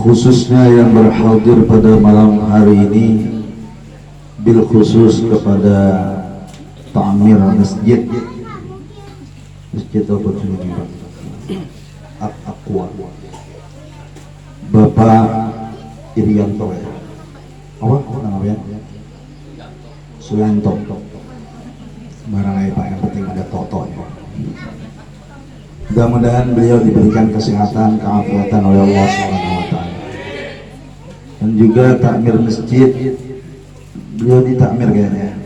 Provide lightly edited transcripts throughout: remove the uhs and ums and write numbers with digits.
khususnya yang berhadir pada malam hari ini, bil khusus kepada ta'mir masjid apa ini Pak? Aqwa Bapak Irianto ya? Apa namanya? Suyanto. Barangkali Pak, yang penting ada Toto ya. Mudah-mudahan beliau diberikan kesehatan, keafiatan oleh Allah Subhanahu wa taala. Dan juga takmir masjid, beliau di takmir kayaknya.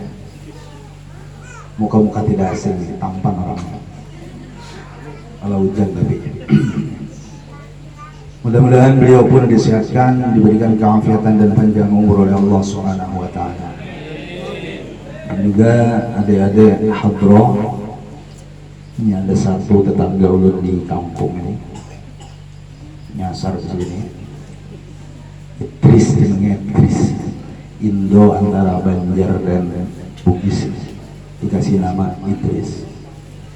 Muka-muka tidak asing, tampan orangnya. Kalau hujan tapi. Mudah-mudahan beliau pun disehatkan, diberikan keafiatan dan panjang umur oleh Allah Subhanahu wa taala. Dan juga adik-adik hadroh, ini ada satu tetangga ulun di kampung ini nyasar ke sini. Idris, Indo antara Banjar dan Bugis, dikasih nama Idris.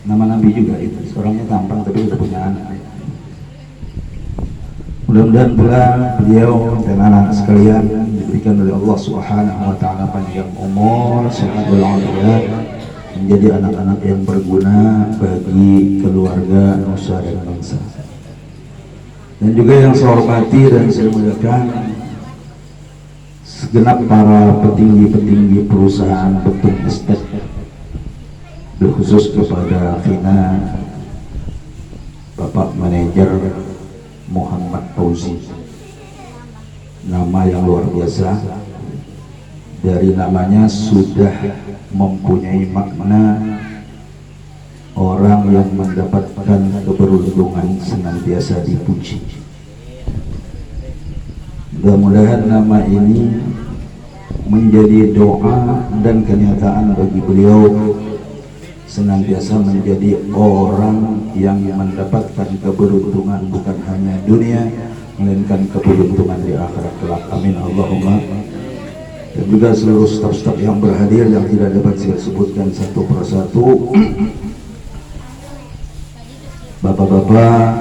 Nama Nabi juga Idris, orangnya tampang tapi udah punya anak. Mudah-mudahan pula beliau dan anak sekalian diberikan oleh Allah Subhanahu wa taala panjang umur, sehat walafiat, menjadi anak-anak yang berguna bagi keluarga, nusa dan bangsa. Dan juga yang saya hormati dan saya muliakan segenap para petinggi-petinggi perusahaan bentuk estate, khusus kepada Vina, Bapak Manajer Muhammad Fauzi, nama yang luar biasa. Dari namanya sudah mempunyai makna orang yang mendapatkan keberuntungan senantiasa dipuji. Mudah-mudahan nama ini menjadi doa dan kenyataan bagi beliau, senantiasa menjadi orang yang mendapatkan keberuntungan bukan hanya dunia, melainkan keberuntungan di akhirat kelak. Amin Allahumma. Dan juga seluruh staf-staf yang berhadir yang tidak dapat saya sebutkan satu persatu, bapak-bapak,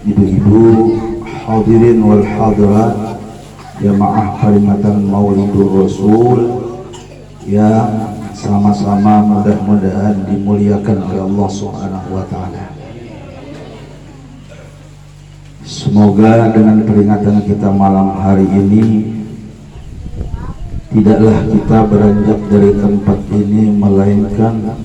ibu-ibu, hadirin wal hadirat, jamaah kalimatan Maulidur Rasul yang sama-sama mudah-mudahan dimuliakan oleh Allah Subhanahu wa taala. Semoga dengan peringatan kita malam hari ini, tidaklah kita beranjak dari tempat ini melainkan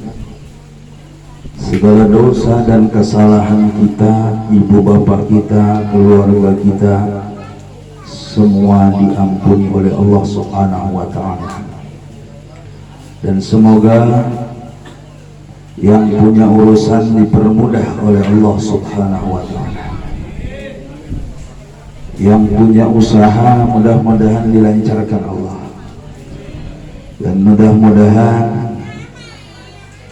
segala dosa dan kesalahan kita, ibu bapak kita, keluarga kita, semua diampuni oleh Allah Subhanahu wa taala. Dan semoga yang punya urusan dipermudah oleh Allah Subhanahu wa taala. Yang punya usaha mudah-mudahan dilancarkan Allah. Dan mudah-mudahan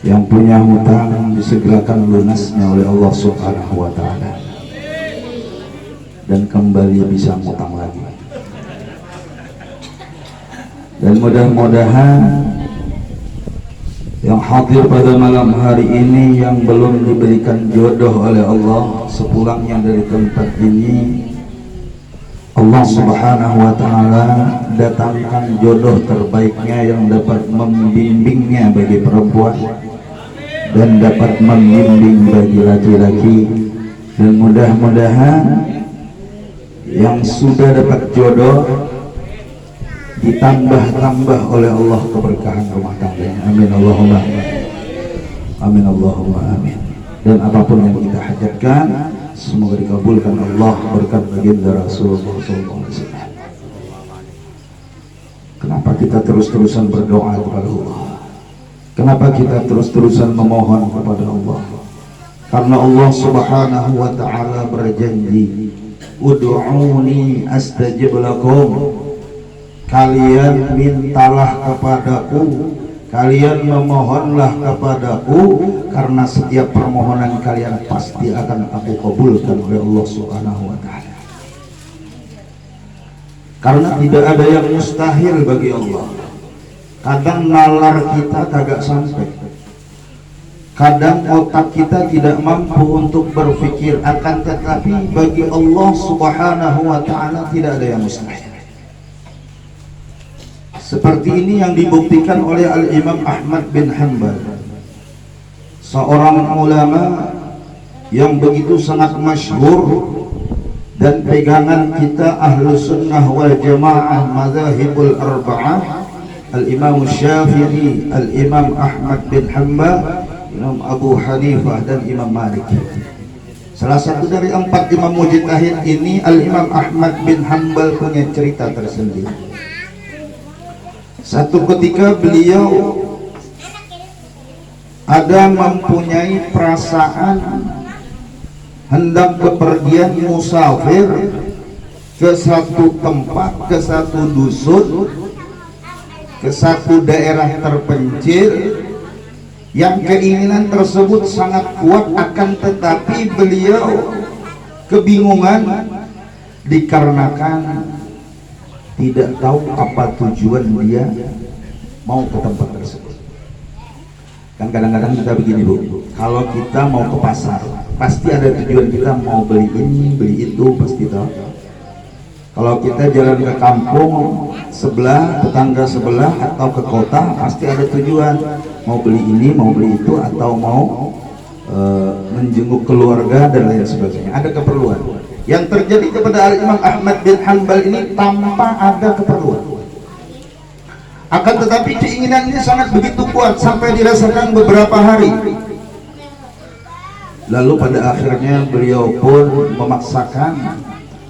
yang punya hutang disegerakan lunasnya oleh Allah Subhanahu wa taala. Dan kembali bisa ngutang lagi. Dan mudah-mudahan yang hadir pada malam hari ini yang belum diberikan jodoh oleh Allah, sepulangnya dari tempat ini Allah Subhanahu wa taala datangkan jodoh terbaiknya yang dapat membimbingnya bagi perempuan dan dapat membimbing bagi laki-laki. Dan mudah-mudahan yang sudah dapat jodoh ditambah-tambah oleh Allah keberkahan rumah tangganya. Amin Allahumma amin Allahumma amin. Dan apapun yang kita hajatkan semoga dikabulkan Allah berkat baginda Rasulullah SAW. Kenapa kita terus-terusan berdoa kepada Allah? Kenapa kita terus-terusan memohon kepada Allah? Karena Allah Subhanahu wa taala berjanji, ud'uni astajib lakum. Kalian mintalah kepadaku, kalian memohonlah kepadaku, karena setiap permohonan kalian pasti akan aku kabulkan oleh Allah Subhanahu wa taala. Karena tidak ada yang mustahil bagi Allah. Kadang nalar kita kagak sampai, Kadang otak kita tidak mampu untuk berpikir, akan tetapi bagi Allah Subhanahu wa ta'ala tidak ada yang mustahil. Seperti ini yang dibuktikan oleh Al-Imam Ahmad bin Hanbal, seorang ulama yang begitu sangat masyhur dan pegangan kita ahlu sunnah wal jamaah mazahibul arba'ah, Al-Imam Syafi'i, Al-Imam Ahmad bin Hanbal, Imam Abu Hanifah dan Imam Malik. Salah satu dari 4 imam mujtahid ini, Al-Imam Ahmad bin Hanbal punya cerita tersendiri. Satu ketika beliau ada mempunyai perasaan hendak bepergian musafir ke satu tempat, ke satu dusun, ke satu daerah terpencil, yang keinginan tersebut sangat kuat, akan tetapi beliau kebingungan dikarenakan tidak tahu apa tujuan dia mau ke tempat tersebut. Kan kadang-kadang kita begini Bu, kalau kita mau ke pasar pasti ada tujuan, kita mau beli ini beli itu, pasti tahu. Kalau kita jalan ke kampung sebelah, tetangga sebelah, atau ke kota, pasti ada tujuan, mau beli ini, mau beli itu, atau mau menjenguk keluarga dan lain sebagainya. Ada keperluan. Yang terjadi kepada Al-Imam Ahmad bin Hanbal ini tanpa ada keperluan. Akan tetapi keinginan ini sangat begitu kuat sampai dirasakan beberapa hari. Lalu pada akhirnya beliau pun memaksakan,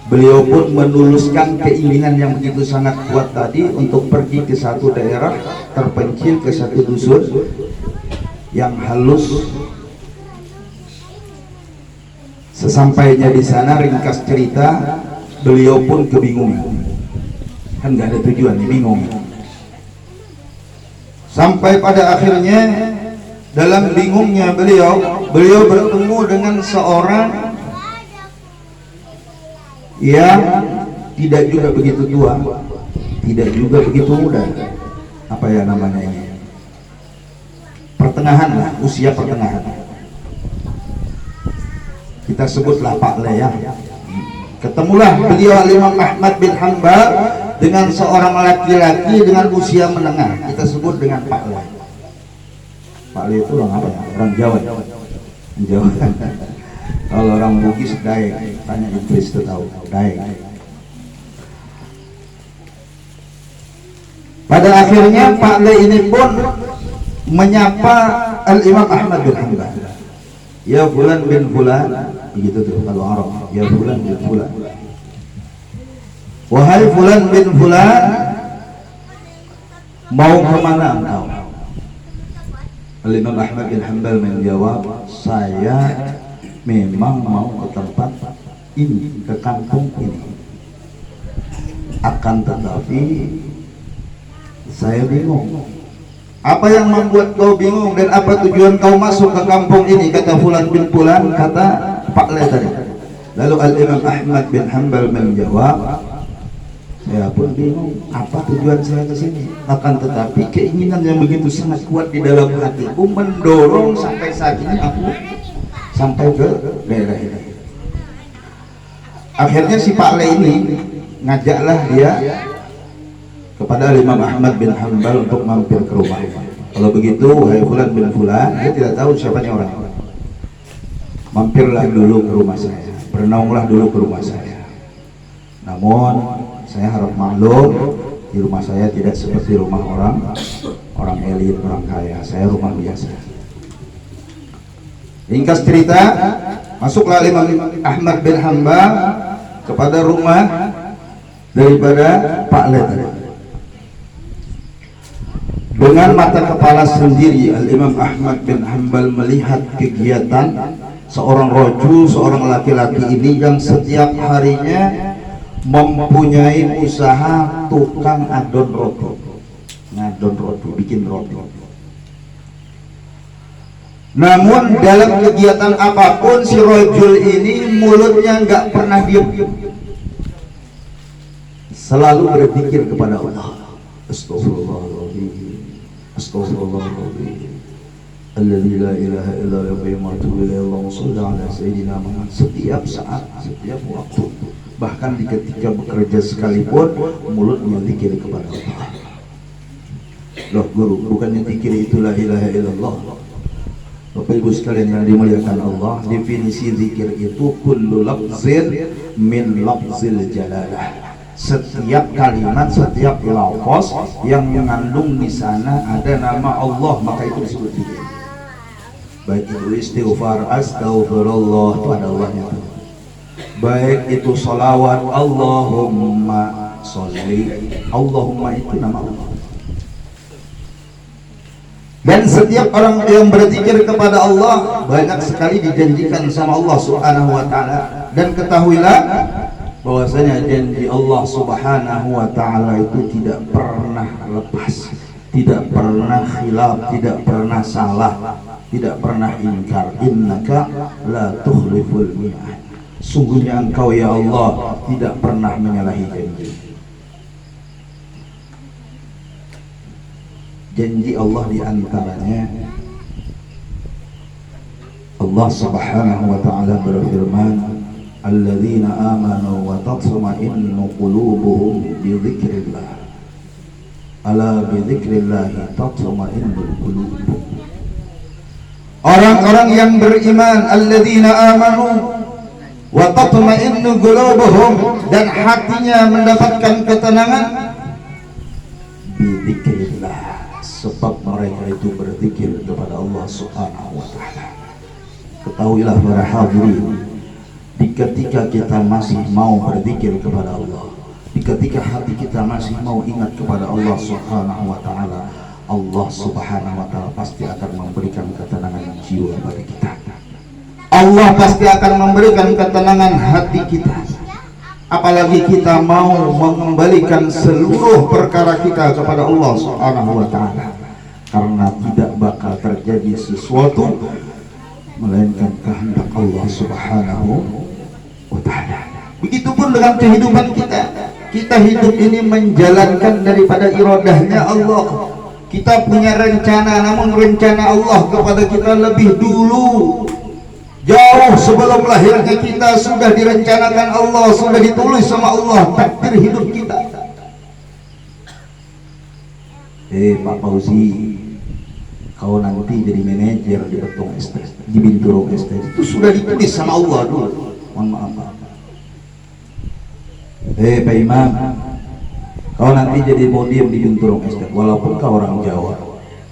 beliau pun menuluskan keinginan yang begitu sangat kuat tadi untuk pergi ke satu daerah terpencil, ke satu dusun yang halus. Sesampainya di sana, ringkas cerita, beliau pun kebingungan, kan nggak ada tujuan, bingung. Sampai pada akhirnya dalam bingungnya beliau bertemu dengan seorang yang tidak juga begitu tua, tidak juga begitu muda. Apa ya namanya ini? Pertengahan lah, usia pertengahan. Kita sebutlah Pak Le ya. Ketemulah beliau Imam Ahmad bin Hanbal dengan seorang laki-laki dengan usia menengah. Kita sebut dengan Pak Le. Pak Le itu orang apa ya? Orang Jawa. Jawa. Kalau orang Bugis Daeng, tanya Idris itu tahu, Daeng. Pada akhirnya Pak Le ini pun menyapa Al-Imam Ahmad bin Hanbal. Ya fulan bin fulan, begitu tuh kalau Arab. Ya fulan bin fulan. Wahai fulan bin fulan, mau kemana engkau? Al-Imam Ahmad bin Hanbal menjawab, saya memang mau ke tempat ini, ke kampung ini. Akan tetapi saya bingung. Apa yang membuat kau bingung dan apa tujuan kau masuk ke kampung ini? Kata fulan bin fulan, kata Pak Le tadi. Lalu Al-Imam Ahmad bin Hanbal menjawab, saya pun bingung apa tujuan saya ke sini. Akan tetapi keinginan yang begitu sangat kuat di dalam hatiku mendorong sampai saat ini aku sampai ke daerah ini. Akhirnya si Pak Le ini ngajaklah dia kepada Imam Ahmad bin Hanbal untuk mampir ke rumah. Kalau begitu, wahai fulan bin fulan, dia tidak tahu siapanya orang. Mampirlah dulu ke rumah saya, bernaunglah dulu ke rumah saya. Namun saya harap maklum, di rumah saya tidak seperti rumah orang elit, orang kaya. Saya rumah biasa. Ringkas cerita, masuklah Imam Ahmad bin Hanbal kepada rumah daripada Pak Le tadi. Dengan mata kepala sendiri Al-Imam Ahmad bin Hanbal melihat kegiatan seorang rajul, seorang laki-laki ini yang setiap harinya mempunyai usaha tukang adon roti, ngadon roti, bikin roti. Namun dalam kegiatan apapun si rajul ini mulutnya nggak pernah diam, selalu berzikir kepada Allah. Astagfirullahaladzim, astagfirullahaladzim, alladzi la ilaha illa huwa al-qayyum wa atubu ilaihi. Allahumma shalli ala sayyidina Muhammad. Setiap saat, setiap waktu, bahkan di ketika bekerja sekalipun mulutnya zikir kepada Allah. Loh guru, bukannya zikir itu la ilaha illallah. Bapak Ibu sekalian yang dimuliakan Allah, definisi zikir itu kullu lafzin min lafzil jalalah. Setiap kalimat, setiap lafaz yang mengandung di sana ada nama Allah, maka itu disebut zikir. Baik itu istighfar, astaghfirullah, itu ada Allahnya. Baik itu salawat, Allahumma sholli, Allahumma itu nama Allah. Dan setiap orang yang berzikir kepada Allah banyak sekali dijanjikan sama Allah Subhanahu wa taala. Dan ketahuilah bahwasanya janji Allah Subhanahu wa taala itu tidak pernah lepas, tidak pernah khilaf, tidak pernah salah, tidak pernah ingkar. Innaka la tukhliful mi'ad. Sungguhnya engkau ya Allah tidak pernah menyalahi janji. Janji Allah diantaranya Allah Subhanahu wa ta'ala berfirman, alladzina amanu wa tatma'innu qulubuhum bi dzikrillah, ala bi dzikrillah tatma'innul qulub. Orang-orang yang beriman, alladzina amanu wa tatma'innu qulubuhum, dan hatinya mendapatkan ketenangan bi dzikrillah, sebab mereka itu berzikir kepada Allah Subhanahu wa ta'ala. Ketahuilah para hadirin, ketika kita masih mau berzikir kepada Allah, ketika hati kita masih mau ingat kepada Allah Subhanahu wa ta'ala, Allah Subhanahu wa ta'ala pasti akan memberikan ketenangan jiwa bagi kita. Allah pasti akan memberikan ketenangan hati kita. Apalagi kita mau mengembalikan seluruh perkara kita kepada Allah Subhanahu wa ta'ala, karena tidak bakal terjadi sesuatu melainkan kehendak Allah Subhanahu wa ta'ala. Begitupun dengan kehidupan kita. Kita hidup ini menjalankan daripada iradahnya Allah. Kita punya rencana, namun rencana Allah kepada kita lebih dulu, jauh sebelum lahirnya kita sudah direncanakan Allah, sudah ditulis sama Allah takdir hidup kita. Pak Fauzi, kau nanti jadi manajer di Betung Estate, di Binturong Estate, itu sudah ditulis sama Allah dulu. Mohon maaf Pak. Pak Imam, kau nanti jadi modiem di Binturong Estate, walaupun kau orang Jawa,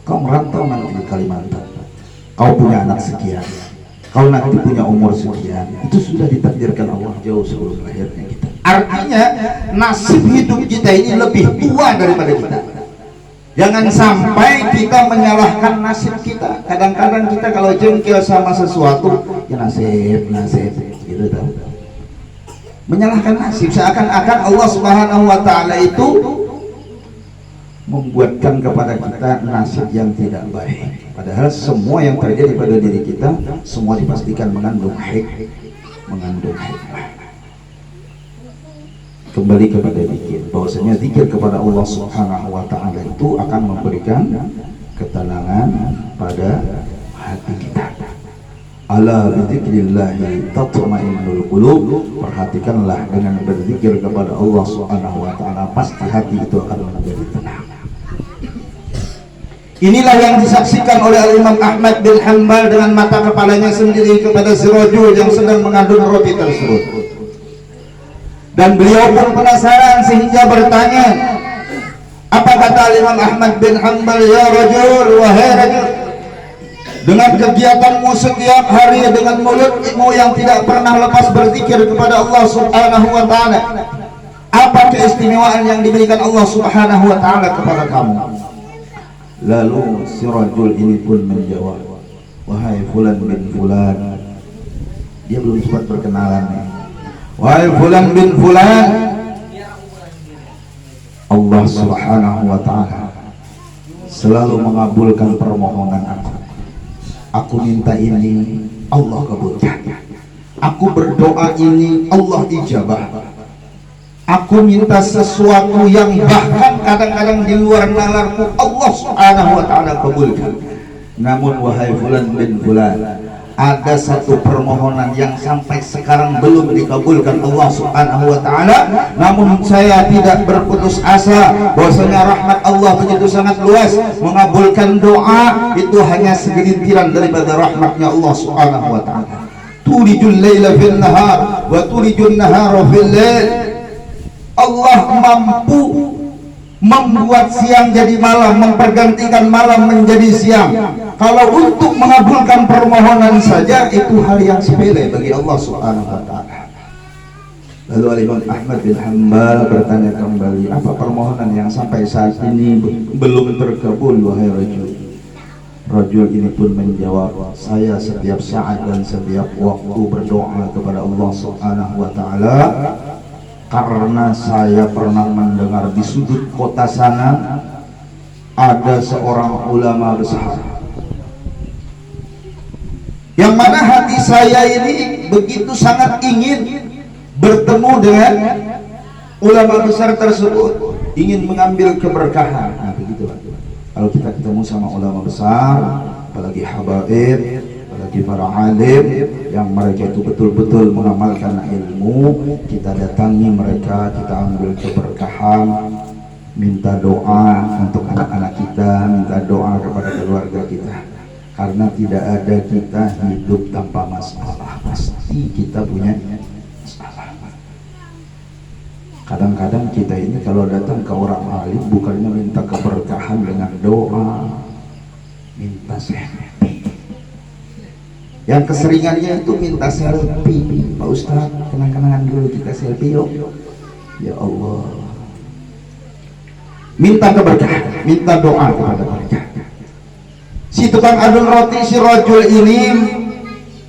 kau merantau nanti di Kalimantan, kau punya anak sekian, kau nanti punya umur sekian, itu sudah ditakdirkan Allah jauh sebelum lahirnya kita. Artinya nasib hidup kita ini lebih tua daripada kita. Jangan sampai kita menyalahkan nasib kita. Kadang-kadang kita kalau jengkel sama sesuatu, ya nasib gitu tahu. Menyalahkan nasib, seakan-akan Allah Subhanahu wa ta'ala itu membuatkan kepada kita nasib yang tidak baik. Padahal semua yang terjadi pada diri kita semua dipastikan mengandung hikmah. Kembali kepada zikir, bahwasanya zikir kepada Allah Subhanahu wa ta'ala itu akan memberikan ketenangan pada hati kita. Ala bizikrillahi tatma'innul qulub. Perhatikanlah, dengan berzikir kepada Allah Subhanahu wa ta'ala pasti hati itu akan menjadi tenang. Inilah yang disaksikan oleh Imam Ahmad bin Hanbal dengan mata kepalanya sendiri kepada si rajul yang sedang mengadun roti tersebut. Dan beliau pun penasaran sehingga bertanya, apa kata Imam Ahmad bin Hanbal, ya rajul, wahai rajul, dengan kegiatanmu setiap hari, dengan mulutmu yang tidak pernah lepas berzikir kepada Allah Subhanahu wa ta'ala, apa keistimewaan yang diberikan Allah Subhanahu wa ta'ala kepada kamu? Lalu si rajul ini pun menjawab, wahai fulan bin fulan, dia belum sempat berkenalan nih. Wahai fulan bin fulan, Allah Subhanahu wa ta'ala selalu mengabulkan permohonan aku. Aku minta ini, Allah kabulkan. Aku berdoa ini, Allah ijabah. Aku minta sesuatu yang bahkan kadang-kadang di luar nalarku, Allah Subhanahu wa ta'ala kabulkan. Namun wahai fulan bin fulan, ada satu permohonan yang sampai sekarang belum dikabulkan Allah Subhanahu wa taala, namun saya tidak berputus asa bahwasanya rahmat Allah begitu sangat luas, mengabulkan doa itu hanya segelintiran daripada rahmatnya Allah Subhanahu wa taala. Tulijul laila fil nahar wa tulijun nahara fil lail. Allah mampu membuat siang jadi malam, mempergantikan malam menjadi siang. Kalau untuk mengabulkan permohonan saja itu hal yang sepele bagi Allah Subhanahu wa taala. Lalu Imam Ahmad bin Hanbal bertanya kembali, apa permohonan yang sampai saat ini belum terkabul wahai rajul? Rajul ini pun menjawab, saya setiap saat dan setiap waktu berdoa kepada Allah Subhanahu wa taala karena saya pernah mendengar di sudut kota sana ada seorang ulama besar yang mana hati saya ini begitu sangat ingin bertemu dengan ulama besar tersebut, ingin mengambil keberkahan. Nah, begitu Pak. Kalau kita ketemu sama ulama besar, apalagi habaib, apalagi para alim yang mereka itu betul-betul mengamalkan ilmu, kita datangi mereka, kita ambil keberkahan, minta doa untuk anak-anak kita, minta doa kepada keluarga kita. Karena tidak ada kita hidup tanpa masalah, pasti kita punya masalah. Kadang-kadang kita ini kalau datang ke orang alim bukannya minta keberkahan dengan doa, minta selfie. Yang keseringannya itu minta selfie. Pak Ustaz, kenang-kenangan dulu kita selfie yuk. Ya Allah, minta keberkahan, minta doa kepada mereka. Si tukang adun roti, si rajul ini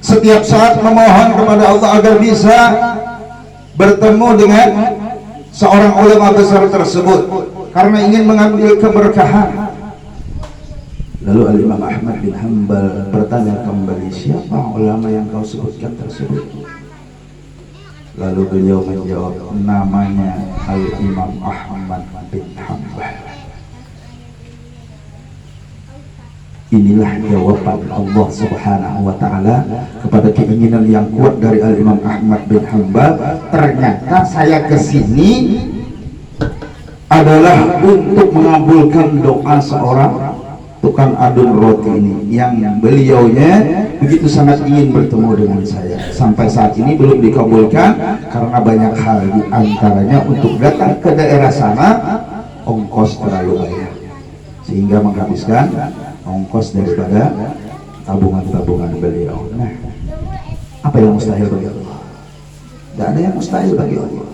setiap saat memohon kepada Allah agar bisa bertemu dengan seorang ulama besar tersebut karena ingin mengambil keberkahan. Lalu Imam Ahmad bin Hanbal bertanya kembali, siapa ulama yang kau sebutkan tersebut? Lalu beliau menjawab, namanya Imam Ahmad bin Hanbal. Inilah jawaban Allah Subhanahu wa taala kepada keinginan yang kuat dari Imam Ahmad bin Hanbal. Ternyata saya kesini adalah untuk mengabulkan doa seorang tukang adun roti ini yang beliaunya begitu sangat ingin bertemu dengan saya. Sampai saat ini belum dikabulkan karena banyak hal, di antaranya untuk datang ke daerah sana ongkos terlalu banyak sehingga menghabiskan ongkos daripada tabungan-tabungan beliau. Nah, apa yang mustahil bagi Allah? Tidak ada yang mustahil bagi Allah.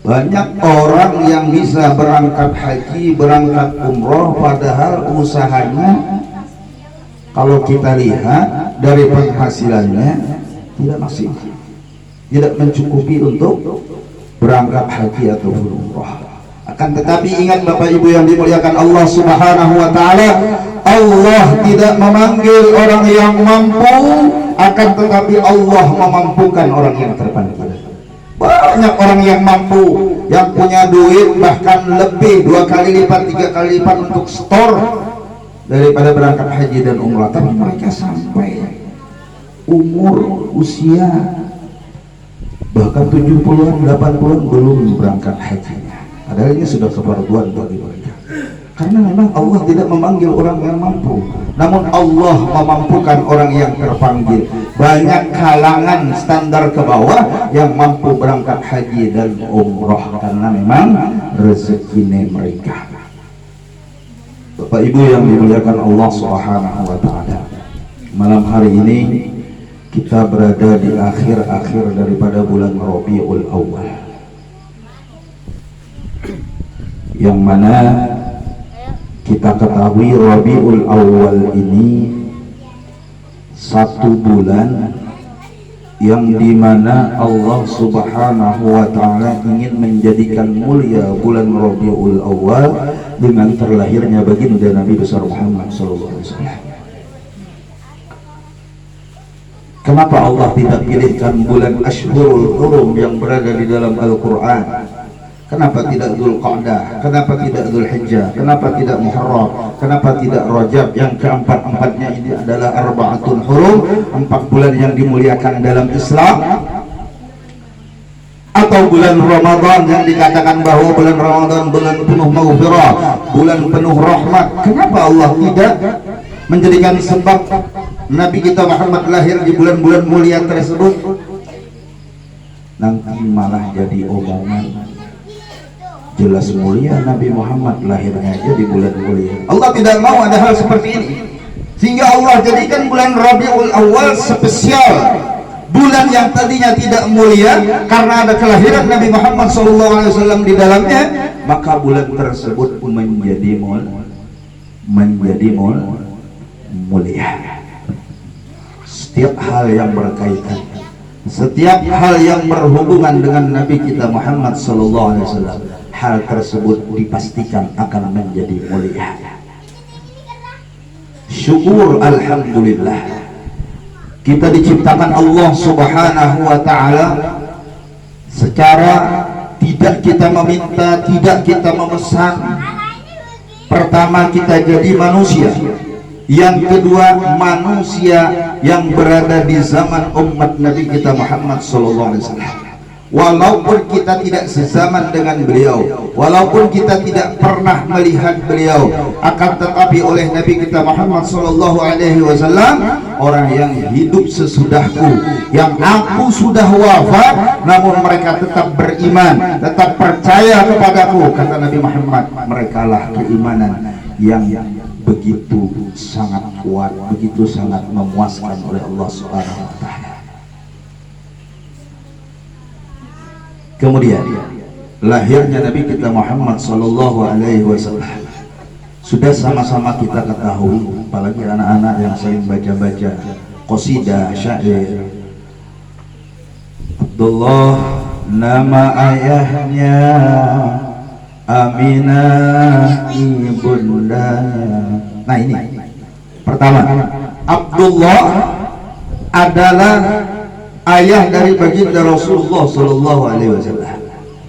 Banyak orang yang bisa berangkat haji, berangkat umroh, padahal usahanya kalau kita lihat dari penghasilannya tidak maksimal, tidak mencukupi untuk berangkat haji atau umroh. Akan tetapi ingat Bapak Ibu yang dimuliakan Allah Subhanahu wa taala, Allah tidak memanggil orang yang mampu, akan tetapi Allah memampukan orang yang terpandang. Banyak orang yang mampu, yang punya duit bahkan lebih 2 kali lipat, 3 kali lipat untuk store daripada berangkat haji dan umrah, tapi mereka sampai umur usia bahkan 70-an, 80-an belum berangkat haji. Padahal ini sudah kefarduan bagi mereka. Karena memang Allah tidak memanggil orang yang mampu, namun Allah memampukan orang yang terpanggil. Banyak kalangan standar ke bawah yang mampu berangkat haji dan umroh karena memang rezeki mereka. Bapak Ibu yang dimuliakan Allah Subhanahu wa taala, malam hari ini kita berada di akhir-akhir daripada bulan Rabiul Awal, yang mana kita ketahui Rabiul Awal ini satu bulan yang dimana Allah Subhanahu wa ta'ala ingin menjadikan mulia bulan Rabiul Awal dengan terlahirnya baginda Nabi besar Muhammad SAW. Kenapa Allah tidak pilihkan bulan Ashhurul Hurum yang berada di dalam Al-Quran? Kenapa tidak Dzulqa'dah? Kenapa tidak Dzulhijjah? Kenapa tidak Muharram? Kenapa tidak Rajab? Yang keempat-empatnya ini adalah arba'atun hurum, 4 bulan yang dimuliakan dalam Islam. Atau bulan Ramadan yang dikatakan bahwa bulan Ramadan bulan penuh maghfirah, bulan penuh rahmat. Kenapa Allah tidak menjadikan sebab Nabi kita Muhammad lahir di bulan-bulan mulia tersebut? Nanti malah jadi omongan. Jelas mulia Nabi Muhammad lahirnya aja di bulan mulia. Allah tidak mau ada hal seperti ini, sehingga Allah jadikan bulan Rabiul Awal spesial, bulan yang tadinya tidak mulia karena ada kelahiran Nabi Muhammad SAW di dalamnya, maka bulan tersebut menjadi mulia. Setiap hal yang berkaitan, setiap hal yang berhubungan dengan Nabi kita Muhammad SAW, hal tersebut dipastikan akan menjadi mulia. Syukur, alhamdulillah, kita diciptakan Allah Subhanahu wa ta'ala secara tidak kita meminta, tidak kita memesan. Pertama, kita jadi manusia. Yang kedua, manusia yang berada di zaman umat Nabi kita Muhammad SAW. Walaupun kita tidak sezaman dengan beliau, walaupun kita tidak pernah melihat beliau, akan tetapi oleh Nabi kita Muhammad SAW, orang yang hidup sesudahku, yang aku sudah wafat, namun mereka tetap beriman, tetap percaya kepadaku, kata Nabi Muhammad, merekalah keimanan yang begitu sangat kuat, begitu sangat memuaskan oleh Allah Subhanahu wa ta'ala. Kemudian lahirnya Nabi kita Muhammad SAW sudah sama-sama kita ketahui, apalagi anak-anak yang sering baca-baca qasidah syair. Abdullah nama ayahnya, Aminah ibundanya. Nah ini pertama, Abdullah adalah ayah dari baginda Rasulullah SAW.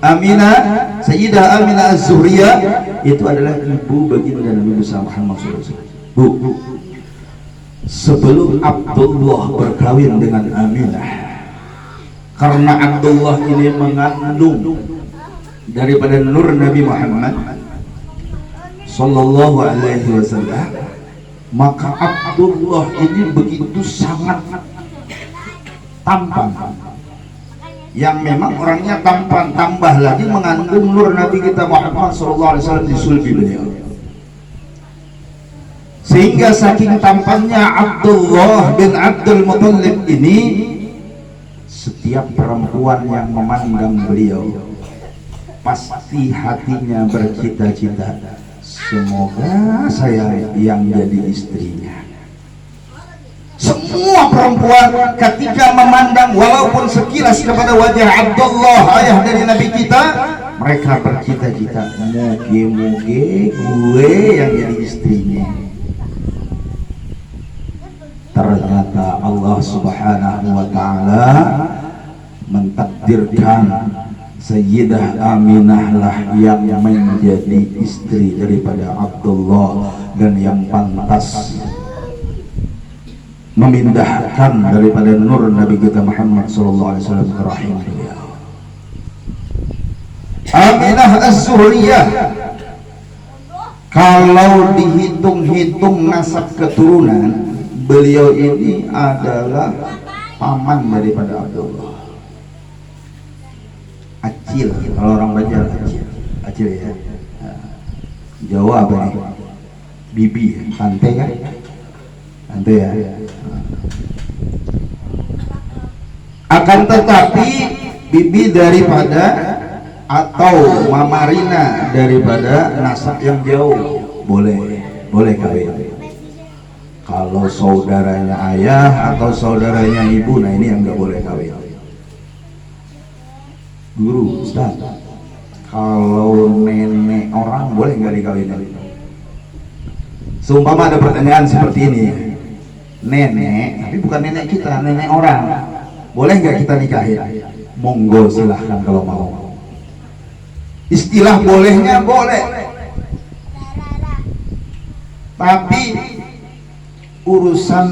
Aminah, Sayyidah Aminah Az-Zuhriyah, itu adalah ibu baginda Nabi Muhammad SAW. Bu, sebelum Abdullah berkawin dengan Aminah, karena Abdullah ini mengandung daripada nur Nabi Muhammad SAW, maka Abdullah ini begitu sangat tampan, yang memang orangnya tampan, tambah lagi mengandung nur Nabi kita Muhammad SAW di sulbi beliau, sehingga saking tampannya Abdullah bin Abdul Muttalib ini, setiap perempuan yang memandang beliau pasti hatinya bercita-cita, semoga saya yang jadi istrinya. Semua perempuan ketika memandang walaupun sekilas kepada wajah Abdullah, ayah dari Nabi kita, mereka bercita-cita, muge-muge gue yang jadi istrinya. Ternyata Allah Subhanahu wa ta'ala mentakdirkan Sayyidah Aminah lah yang menjadi istri daripada Abdullah, dan yang pantas memindahkan daripada nur Nabi kita Muhammad SAW ke rahim beliau. Aminah Az-Zuhriyah, kalau dihitung-hitung nasab keturunan, beliau ini adalah paman daripada Abdullah. Acil, kalau orang Banjar acil ya. Jawa apa nih? Bibi, tante kan? Tante ya. Akan tetapi bibi daripada atau mamarina daripada nasab yang jauh boleh kawin. Kalau saudaranya ayah atau saudaranya ibu, nah ini yang nggak boleh kawin. Guru, Ustaz, kalau nenek orang boleh nggak dikawinin? Seumpama ada pertanyaan seperti ini, nenek, tapi bukan nenek kita, nenek orang, boleh nggak kita nikahin? Monggo, silahkan kalau mau. Istilah bolehnya boleh, tapi urusan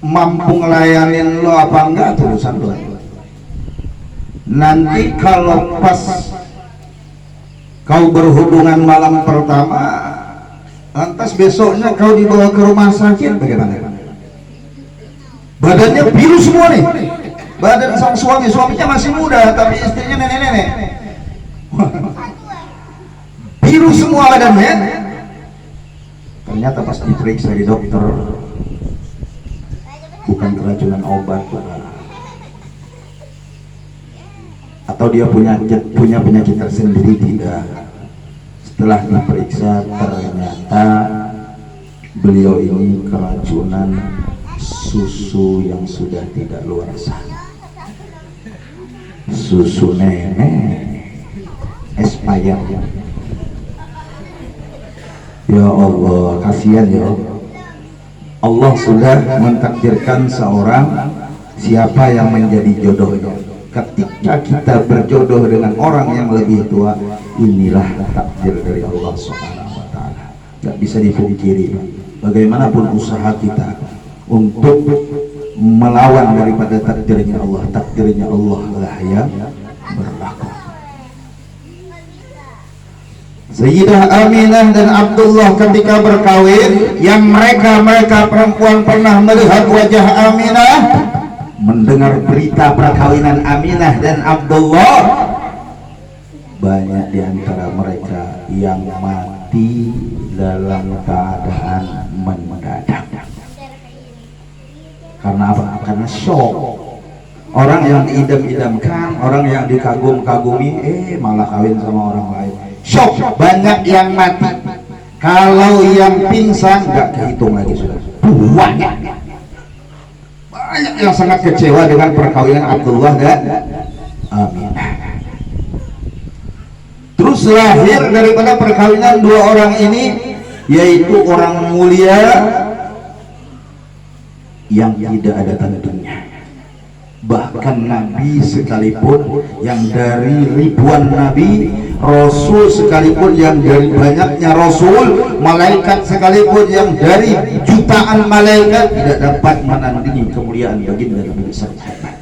mampu ngelayanin lo apa enggak itu urusan lo. Nanti kalau pas kau berhubungan malam pertama, lantas besoknya kau dibawa ke rumah sakit, bagaimana? Badannya biru semua nih, badan sang suaminya masih muda tapi istrinya nenek-nenek, biru semua badannya. Ternyata pas diperiksa di dokter, bukan keracunan obat, atau dia punya penyakit tersendiri, tidak. Setelah diperiksa ternyata beliau ini keracunan susu yang sudah tidak luar sah, susu nenek expired. Ya Allah, kasihan ya. Allah sudah mentakdirkan seorang siapa yang menjadi jodohnya. Ketika kita berjodoh dengan orang yang lebih tua, inilah takdir dari Allah Subhanahu wa taala. Gak bisa dipungkiri, bagaimanapun usaha kita untuk melawan daripada takdirnya Allah lah yang berlaku. Sayyidah Aminah dan Abdullah ketika berkawin, yang mereka perempuan pernah melihat wajah Aminah, mendengar berita perkawinan Aminah dan Abdullah, banyak di antara mereka yang mati dalam keadaan mendadak. Karena apa? Karena shock. Orang yang diidam-idamkan, orang yang dikagum-kagumi, malah kawin sama orang lain. Shock, banyak yang mati. Kalau yang pingsan nggak kehitung lagi sudah. Banyak yang sangat kecewa dengan perkawinan Abdullah dan Aminah. Terus lahir daripada perkawinan dua orang ini, yaitu orang mulia yang tidak ada tandingnya. Bahkan Nabi sekalipun yang dari ribuan Nabi, Rasul sekalipun yang dari banyaknya Rasul, malaikat sekalipun yang dari jutaan malaikat, tidak dapat menandingi kemuliaan baginda Nabi besar Muhammad.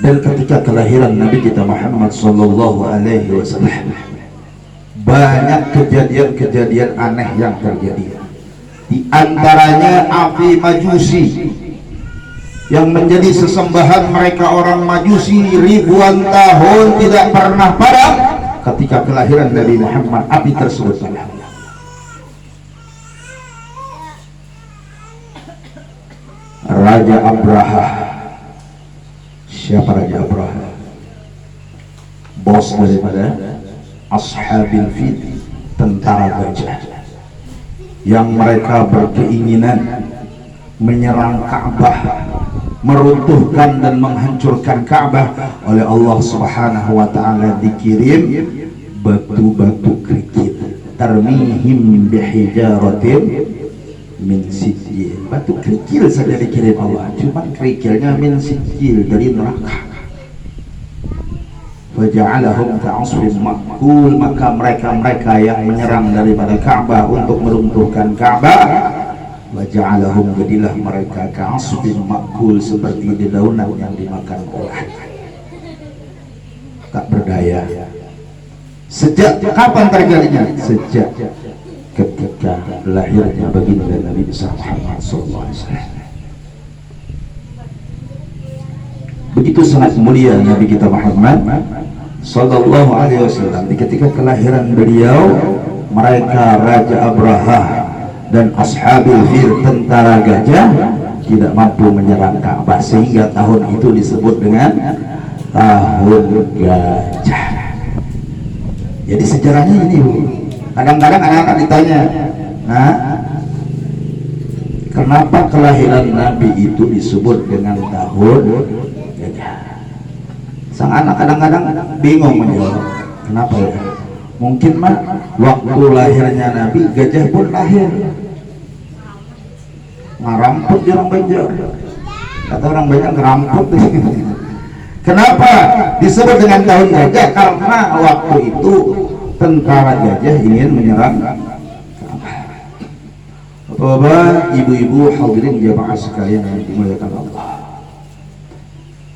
Dan ketika kelahiran Nabi kita Muhammad sallallahu alaihi wasallam, banyak kejadian-kejadian aneh yang terjadi. Di antaranya api Majusi yang menjadi sesembahan mereka orang Majusi ribuan tahun tidak pernah padam. Ketika kelahiran Nabi Muhammad, api tersebut padam. Raja Abraha. Siapa Raja Abraha? Bos daripada Ashabil Fil, tentara gajah, yang mereka berkeinginan menyerang Ka'bah, meruntuhkan dan menghancurkan Ka'bah. Oleh Allah Subhanahu wa taala dikirim batu-batu kerikil, tarmihim bihijaratin min sijil. Batu kerikil saja dikirim Allah, cuma kerikilnya min sijil, dari neraka. Faja'alahum ka'asfin ma'kul, maka mereka yang menyerang daripada Ka'bah untuk meruntuhkan Ka'bah, waja'alahum, jadilah mereka ka'asfin ma'kul, seperti dedaunan yang dimakan ulat. Tak berdaya. Sejak kapan terjadinya? Sejak ketika lahirnya baginda Nabi Muhammad SAW. Begitu sangat mulia Nabi kita Muhammad sallallahu alaihi wasallam. Ketika kelahiran beliau, mereka Raja Abraha dan Ashabil Fil, tentara gajah, tidak mampu menyerang Ka'bah, sehingga tahun itu disebut dengan tahun gajah. Jadi sejarahnya ini, Bu. Kadang-kadang anak-anak ditanya, kenapa kelahiran Nabi itu disebut dengan tahun gajah? Sang anak kadang-kadang bingung menjawab, kenapa ya? Mungkin mah waktu lahirnya Nabi, gajah pun lahir. Ngaramput di orang Banjar, kata orang Banjar ngeramput. Kenapa disebut dengan tahun gajah? Karena waktu itu tentara gajah ingin menyerang Bapak, ibu-ibu, hadirin jamaah sekalian yang dimuliakan Allah.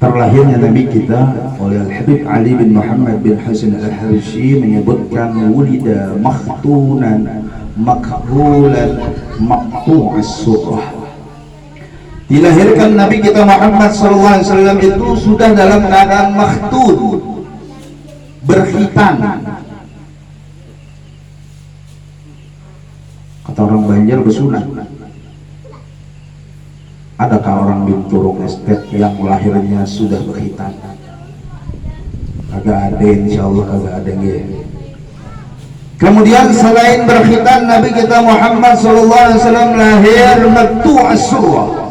Terlahirnya Nabi kita oleh Al-Habib Ali bin Muhammad bin Hasan Al-Habsyi menyebutkan wulida makhtunan makhulan maqtu'as surah. Dilahirkan Nabi kita Muhammad SAW itu sudah dalam keadaan makhtun, berkhitan. Kata orang Banjar bersunat. Adakah orang Binturong Estate yang lahirnya sudah berkhitan? Kagak ada, insya Allah kagak ada. Kemudian selain berkhitan, Nabi kita Muhammad SAW lahir maqtu'as surah.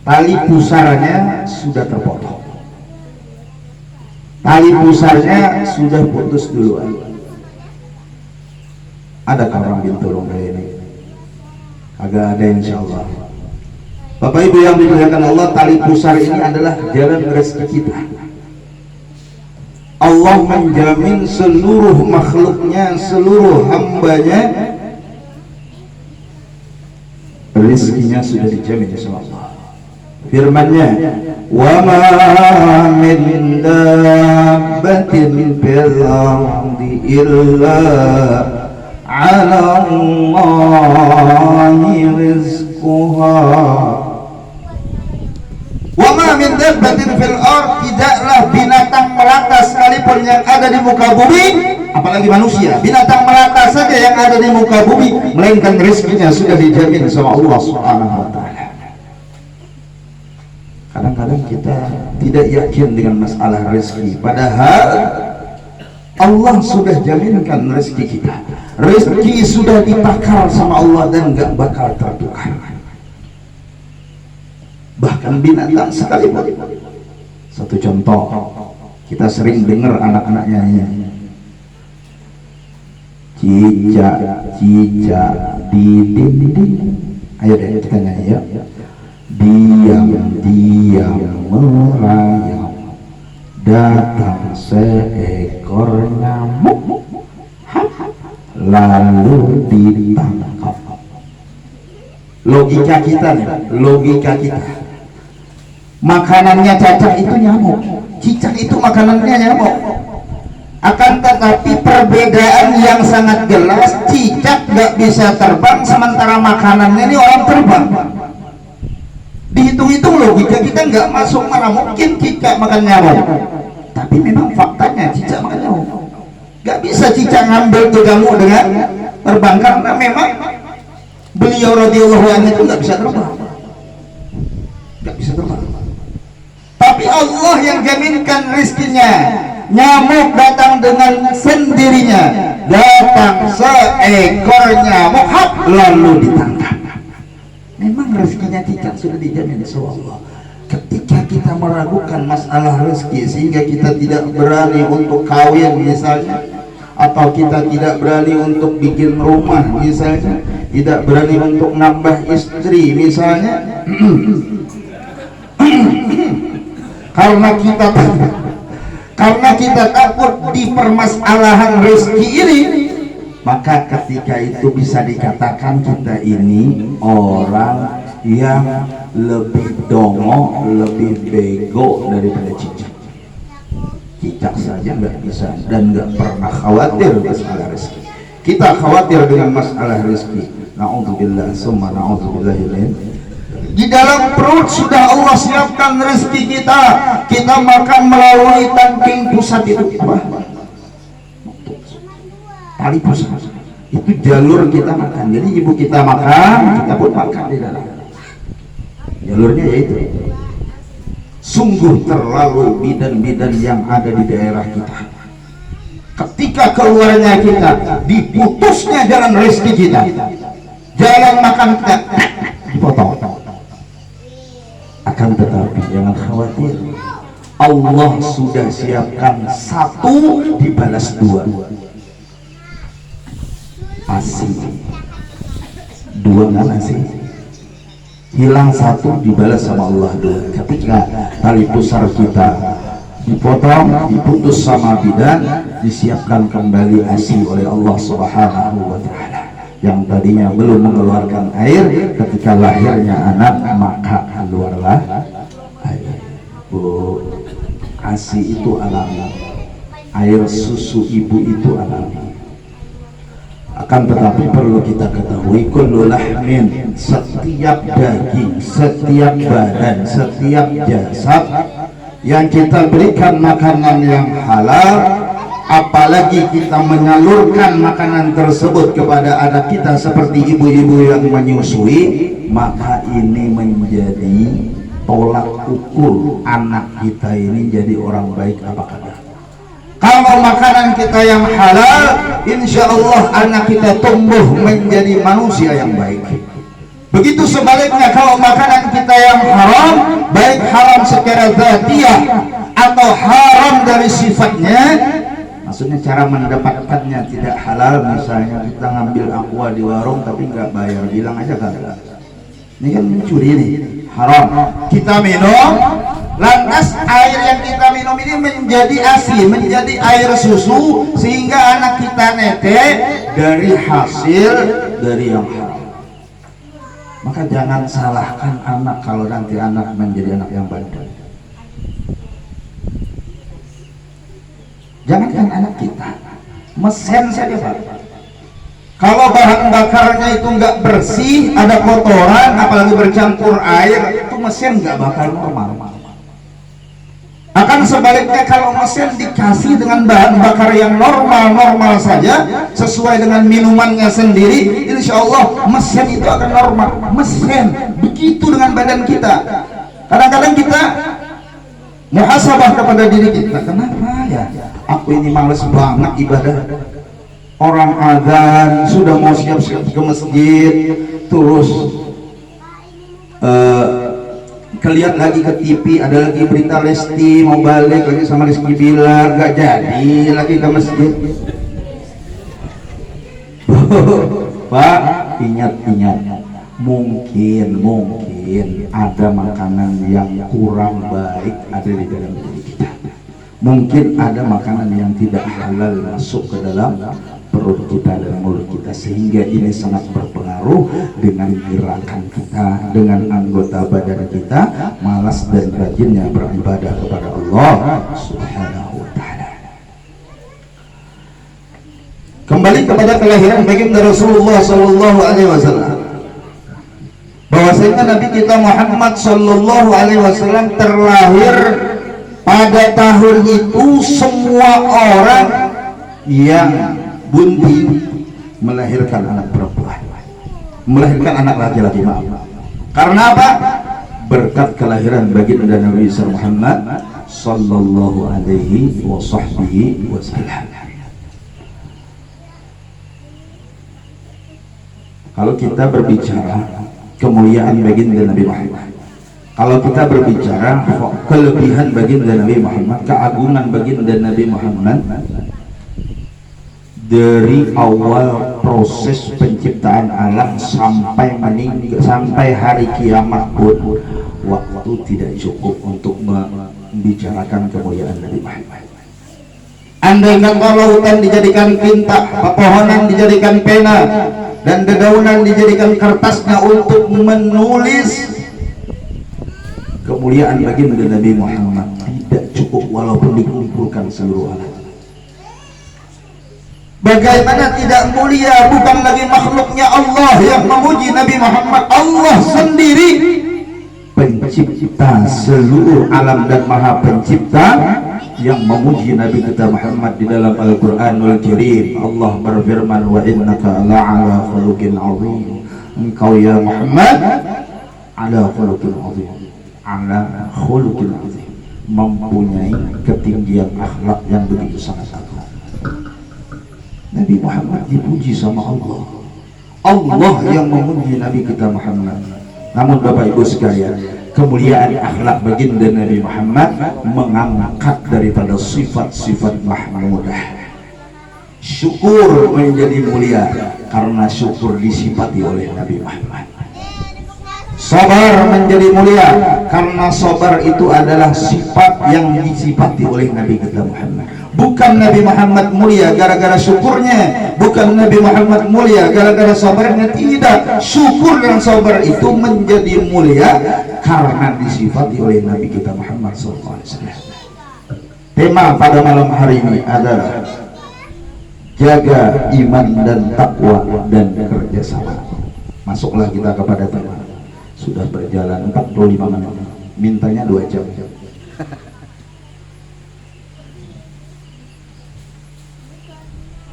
Tali pusarnya sudah terpotong, tali pusarnya sudah putus duluan. Adakah orang Binturong kayak ini? Agak ada, insya Allah. Bapak Ibu yang dimuliakan Allah, tali pusar ini adalah jalan rezeki kita. Allah menjamin seluruh makhluknya, seluruh hambanya, rezekinya sudah dijamin sama Allah. Firman-Nya, wa ma min dabbatin fil ardi illa 'ala Allahi rizquha. Wa ma min dabbatin fil ardi, tidaklah binatang melata sekalipun yang ada di muka bumi, apalagi manusia, binatang melata saja yang ada di muka bumi, melainkan rezekinya sudah dijamin sama Allah Subhanahu wa taala. Kadang-kadang kita tidak yakin dengan masalah rezeki, padahal Allah sudah jaminkan rezeki kita. Rezeki sudah ditakar sama Allah dan gak bakal tertukar. Bahkan binatang sekalipun. Satu contoh, kita sering dengar anak-anak nyanyi, cicak cicak di dinding. Ayo deh kita nyanyi ya. Diam-diam merayap, datang seekor nyamuk, lalu ditangkap. Logika kita nih, logika kita. Makanannya cacak itu nyamuk, cicak itu makanannya nyamuk. Akan tetapi perbedaan yang sangat jelas, cicak gak bisa terbang, sementara makanannya ini orang terbang. Dihitung-hitung logika kita nggak masuk, mana mungkin cicak makan nyamuk. Tapi memang faktanya cicak makan nyamuk. Nggak bisa cicak ngambil tuh nyamuk dengan terbang, karena memang beliau radhiyallahu anhu itu nggak bisa terbang, nggak bisa terbang. Tapi Allah yang jaminkan rezekinya. Nyamuk datang dengan sendirinya, datang seekor nyamuk, lalu ditangkap. Memang rezekinya cicak sudah dijamin oleh Allah. Ketika kita meragukan masalah rezeki sehingga kita tidak berani untuk kawin misalnya, atau kita tidak berani untuk bikin rumah misalnya, tidak berani untuk nambah istri misalnya, karena kita takut di permasalahan rezeki ini, maka ketika itu bisa dikatakan kita ini orang yang lebih dongo, lebih bego daripada cicak. Cicak saja nggak bisa dan nggak pernah khawatir masalah rezeki. Kita khawatir dengan masalah rezeki. Na'udzubillah, summa na'udzubillah. Di dalam perut sudah Allah siapkan rezeki kita. Kita makan melalui tangking pusat itu apa? Tali pusat. Itu jalur kita makan. Jadi ibu kita makan, kita pun makan di dalam. Jalurnya yaitu. Sungguh terlalu bidan-bidan yang ada di daerah kita. Ketika keluarnya kita, diputusnya jalan rezeki kita, jalan makan kita dipotong. Akan tetapi jangan khawatir, Allah sudah siapkan satu dibalas dua. Nasi dua nasi, hilang satu dibalas sama Allah dua. Ketika tali pusar kita dipotong, diputus sama bidan, disiapkan kembali ASI oleh Allah Subhanahu wa Ta'ala. Yang tadinya belum mengeluarkan air, ketika lahirnya anak maka keluarlah air. Bu, ASI itu alami, air susu ibu itu alami. Akan tetapi perlu kita ketahui, kullu lahmin, setiap daging, setiap badan, setiap jasad yang kita berikan makanan yang halal, apalagi kita menyalurkan makanan tersebut kepada anak kita seperti ibu-ibu yang menyusui, maka ini menjadi tolak ukur anak kita ini jadi orang baik apa kagak. Kalau makanan kita yang halal, insya Allah anak kita tumbuh menjadi manusia yang baik. Begitu sebaliknya, kalau makanan kita yang haram, baik haram secara dzatiyah atau haram dari sifatnya, maksudnya cara mendapatkannya tidak halal. Misalnya kita ngambil aqua di warung tapi nggak bayar, bilang aja kagak. Ini kan mencuri nih, haram. Kita minum, lantas air yang kita minum ini menjadi ASI, menjadi air susu, sehingga anak kita netek dari hasil dari yang haram. Maka jangan salahkan anak kalau nanti anak menjadi anak yang bandel. Jangankan anak kita, mesin saja Pak, kalau bahan bakarnya itu nggak bersih, ada kotoran, apalagi bercampur air, itu mesin nggak bakal normal. Akan sebaliknya, kalau mesin dikasih dengan bahan bakar yang normal-normal saja, sesuai dengan minumannya sendiri, insya Allah mesin itu akan normal. Mesin, begitu dengan badan kita. Kadang-kadang kita muhasabah kepada diri kita, kenapa ya aku ini males banget ibadah. Orang azan sudah mau siap-siap ke masjid, terus kelihat lagi ke TV, ada lagi berita Lesti mau balik lagi sama Rizky Bilar, gak jadi lagi ke masjid. Pak, ingat-ingat, mungkin ada makanan yang kurang baik ada di dalam diri kita. Mungkin ada makanan yang tidak halal masuk ke dalam perut kita dan mulut kita, sehingga ini sangat berpengaruh dengan gerakan kita, dengan anggota badan kita, malas dan rajinnya beribadah kepada Allah Subhanahu wa Ta'ala. Kembali kepada kelahiran baginda Rasulullah Sallallahu Alaihi Wasallam, bahwasanya Nabi kita Muhammad Sallallahu Alaihi Wasallam terlahir pada tahun itu. Semua orang yang bunting melahirkan anak perempuan, melahirkan anak laki-laki, maaf. Karena apa? Berkat kelahiran baginda Nabi Muhammad Sallallahu Alaihi Wasallam. Kalau kita berbicara kemuliaan baginda Nabi Muhammad, kalau kita berbicara kelebihan baginda Nabi Muhammad, keagungan baginda Nabi Muhammad, dari awal proses penciptaan alam sampai sampai hari kiamat pun, waktu tidak cukup untuk membicarakan kemuliaan Nabi Muhammad. Andai kata lautan dijadikan tinta, pepohonan dijadikan pena, dan dedaunan dijadikan kertasnya untuk menulis kemuliaan baginda Nabi Muhammad, tidak cukup walaupun dikumpulkan seluruh alam. Bagaimana tidak mulia, bukan lagi makhluknya Allah yang memuji Nabi Muhammad, Allah sendiri pencipta seluruh alam dan maha pencipta yang memuji Nabi kita Muhammad di dalam Al-Quranul Karim. Allah berfirman, wa innaka la'ala khuluqin azim, engkau ya Muhammad ala khuluqin azim, ala khuluqin azim, mempunyai ketinggian akhlak yang begitu sangat agung. Nabi Muhammad dipuji sama Allah, Allah yang memuji Nabi kita Muhammad. Namun Bapak Ibu sekalian, kemuliaan akhlak baginda Nabi Muhammad mengangkat daripada sifat-sifat mahmudah. Syukur menjadi mulia karena syukur disifati oleh Nabi Muhammad. Sabar menjadi mulia karena sabar itu adalah sifat yang disifati oleh Nabi kita Muhammad. Bukan Nabi Muhammad mulia gara-gara syukurnya, bukan Nabi Muhammad mulia gara-gara sabarnya, tidak. Syukur dan sabar itu menjadi mulia karena disifati oleh Nabi kita Muhammad SAW. Tema pada malam hari ini adalah jaga iman dan takwa dan kerjasama. Masuklah kita kepada tema. Sudah berjalan 45 menit, mintanya 2 jam.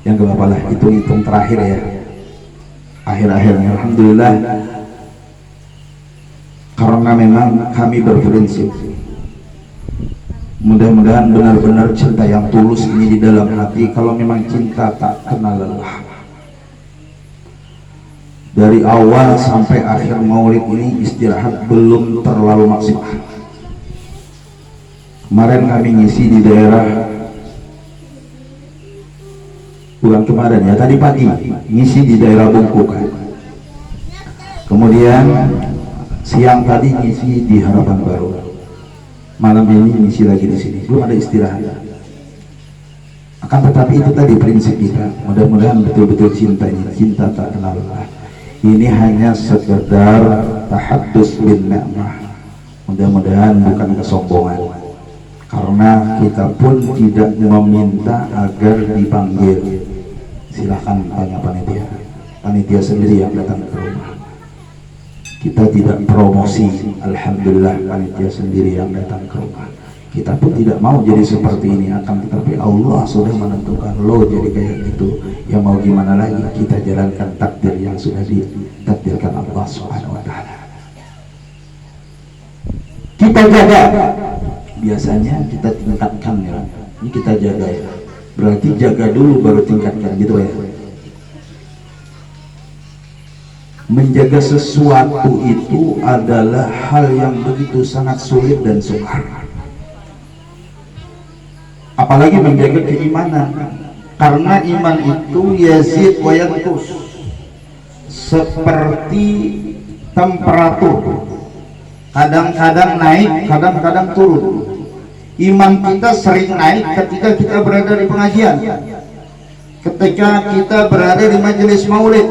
Yang gak apa-apa lah, itu hitung terakhir ya, akhir-akhirnya. Alhamdulillah, karena memang kami berprinsip, mudah-mudahan benar-benar cinta yang tulus ini di dalam hati. Kalau memang cinta tak kenal lelah, dari awal sampai akhir maulid ini istirahat belum terlalu maksimal. Kemarin kami ngisi di daerah, bukan kemarin ya, tadi pagi ngisi di daerah Bungkukan. Kemudian siang tadi ngisi di Harapan Baru. Malam ini ngisi lagi di sini. Belum ada istirahat. Akan tetapi itu tadi prinsip kita. Mudah-mudahan betul-betul cinta ini, cinta tak kenal lelah. Ini hanya sekedar tahaddus bin ni'mah. Mudah-mudahan bukan kesombongan, karena kita pun tidak meminta agar dipanggil. Silahkan tanya panitia, panitia sendiri yang datang ke rumah. Kita tidak promosi, alhamdulillah panitia sendiri yang datang ke rumah. Kita pun tidak mau jadi seperti ini, akan tetapi Allah sudah menentukan lo jadi kayak gitu. Ya mau gimana lagi, kita jalankan takdir yang sudah ditakdirkan Allah Subhanahu wa ta'ala. Kita jaga, biasanya kita tingkatkan ya. Ini kita jaga ya, berarti jaga dulu baru tingkatkan gitu ya. Menjaga sesuatu itu adalah hal yang begitu sangat sulit dan sukar. Apalagi menjaga keimanan, karena iman itu yazid wa yanqus, seperti temperatur, kadang-kadang naik, kadang-kadang turun. Iman kita sering naik ketika kita berada di pengajian, ketika kita berada di majelis maulid,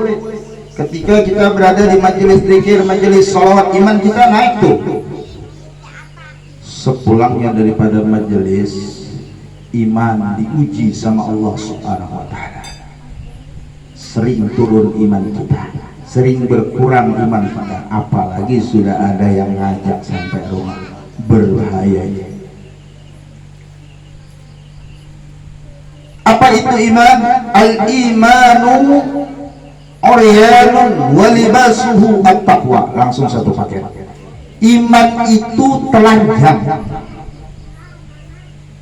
ketika kita berada di majelis zikir, majelis sholawat, iman kita naik tuh. Sepulangnya daripada majelis, iman diuji sama Allah Subhanahu wa ta'ala. Sering turun iman kita, sering berkurang iman kita, apalagi sudah ada yang ngajak sampai rumah. Berbahaya. Apa itu iman? Al-imanu uryanun wa libasuhu at-taqwa. Langsung satu paket. Iman itu telanjang,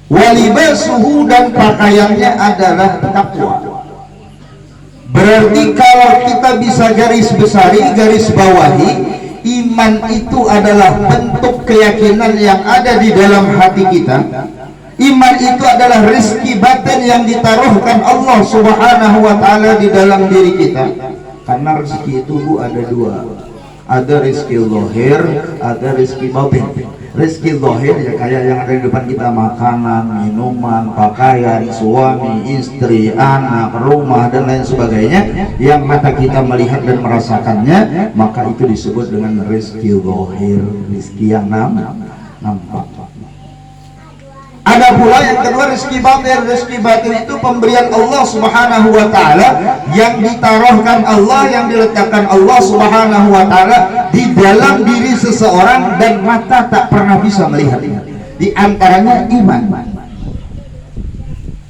walibasuhu dan pakaiannya adalah takwa. Berarti kalau kita bisa garis besari, garis bawahi, iman itu adalah bentuk keyakinan yang ada di dalam hati kita. Iman itu adalah rezeki batin yang ditaruhkan Allah Subhanahu wa ta'ala di dalam diri kita. Karena rezeki itu ada dua, ada rezeki zahir, ada rezeki batin. Rezeki zahir ya kayak yang ada di depan kita, makanan, minuman, pakaian, suami, istri, anak, rumah dan lain sebagainya, yang mata kita melihat dan merasakannya, maka itu disebut dengan rezeki zahir, rezeki yang nampak. Ada pula yang kedua rezeki batin. Rezeki batin itu pemberian Allah Subhanahu wa ta'ala, yang ditaruhkan Allah, yang diletakkan Allah Subhanahu wa ta'ala di dalam diri seseorang dan mata tak pernah bisa melihatnya. Di antaranya iman.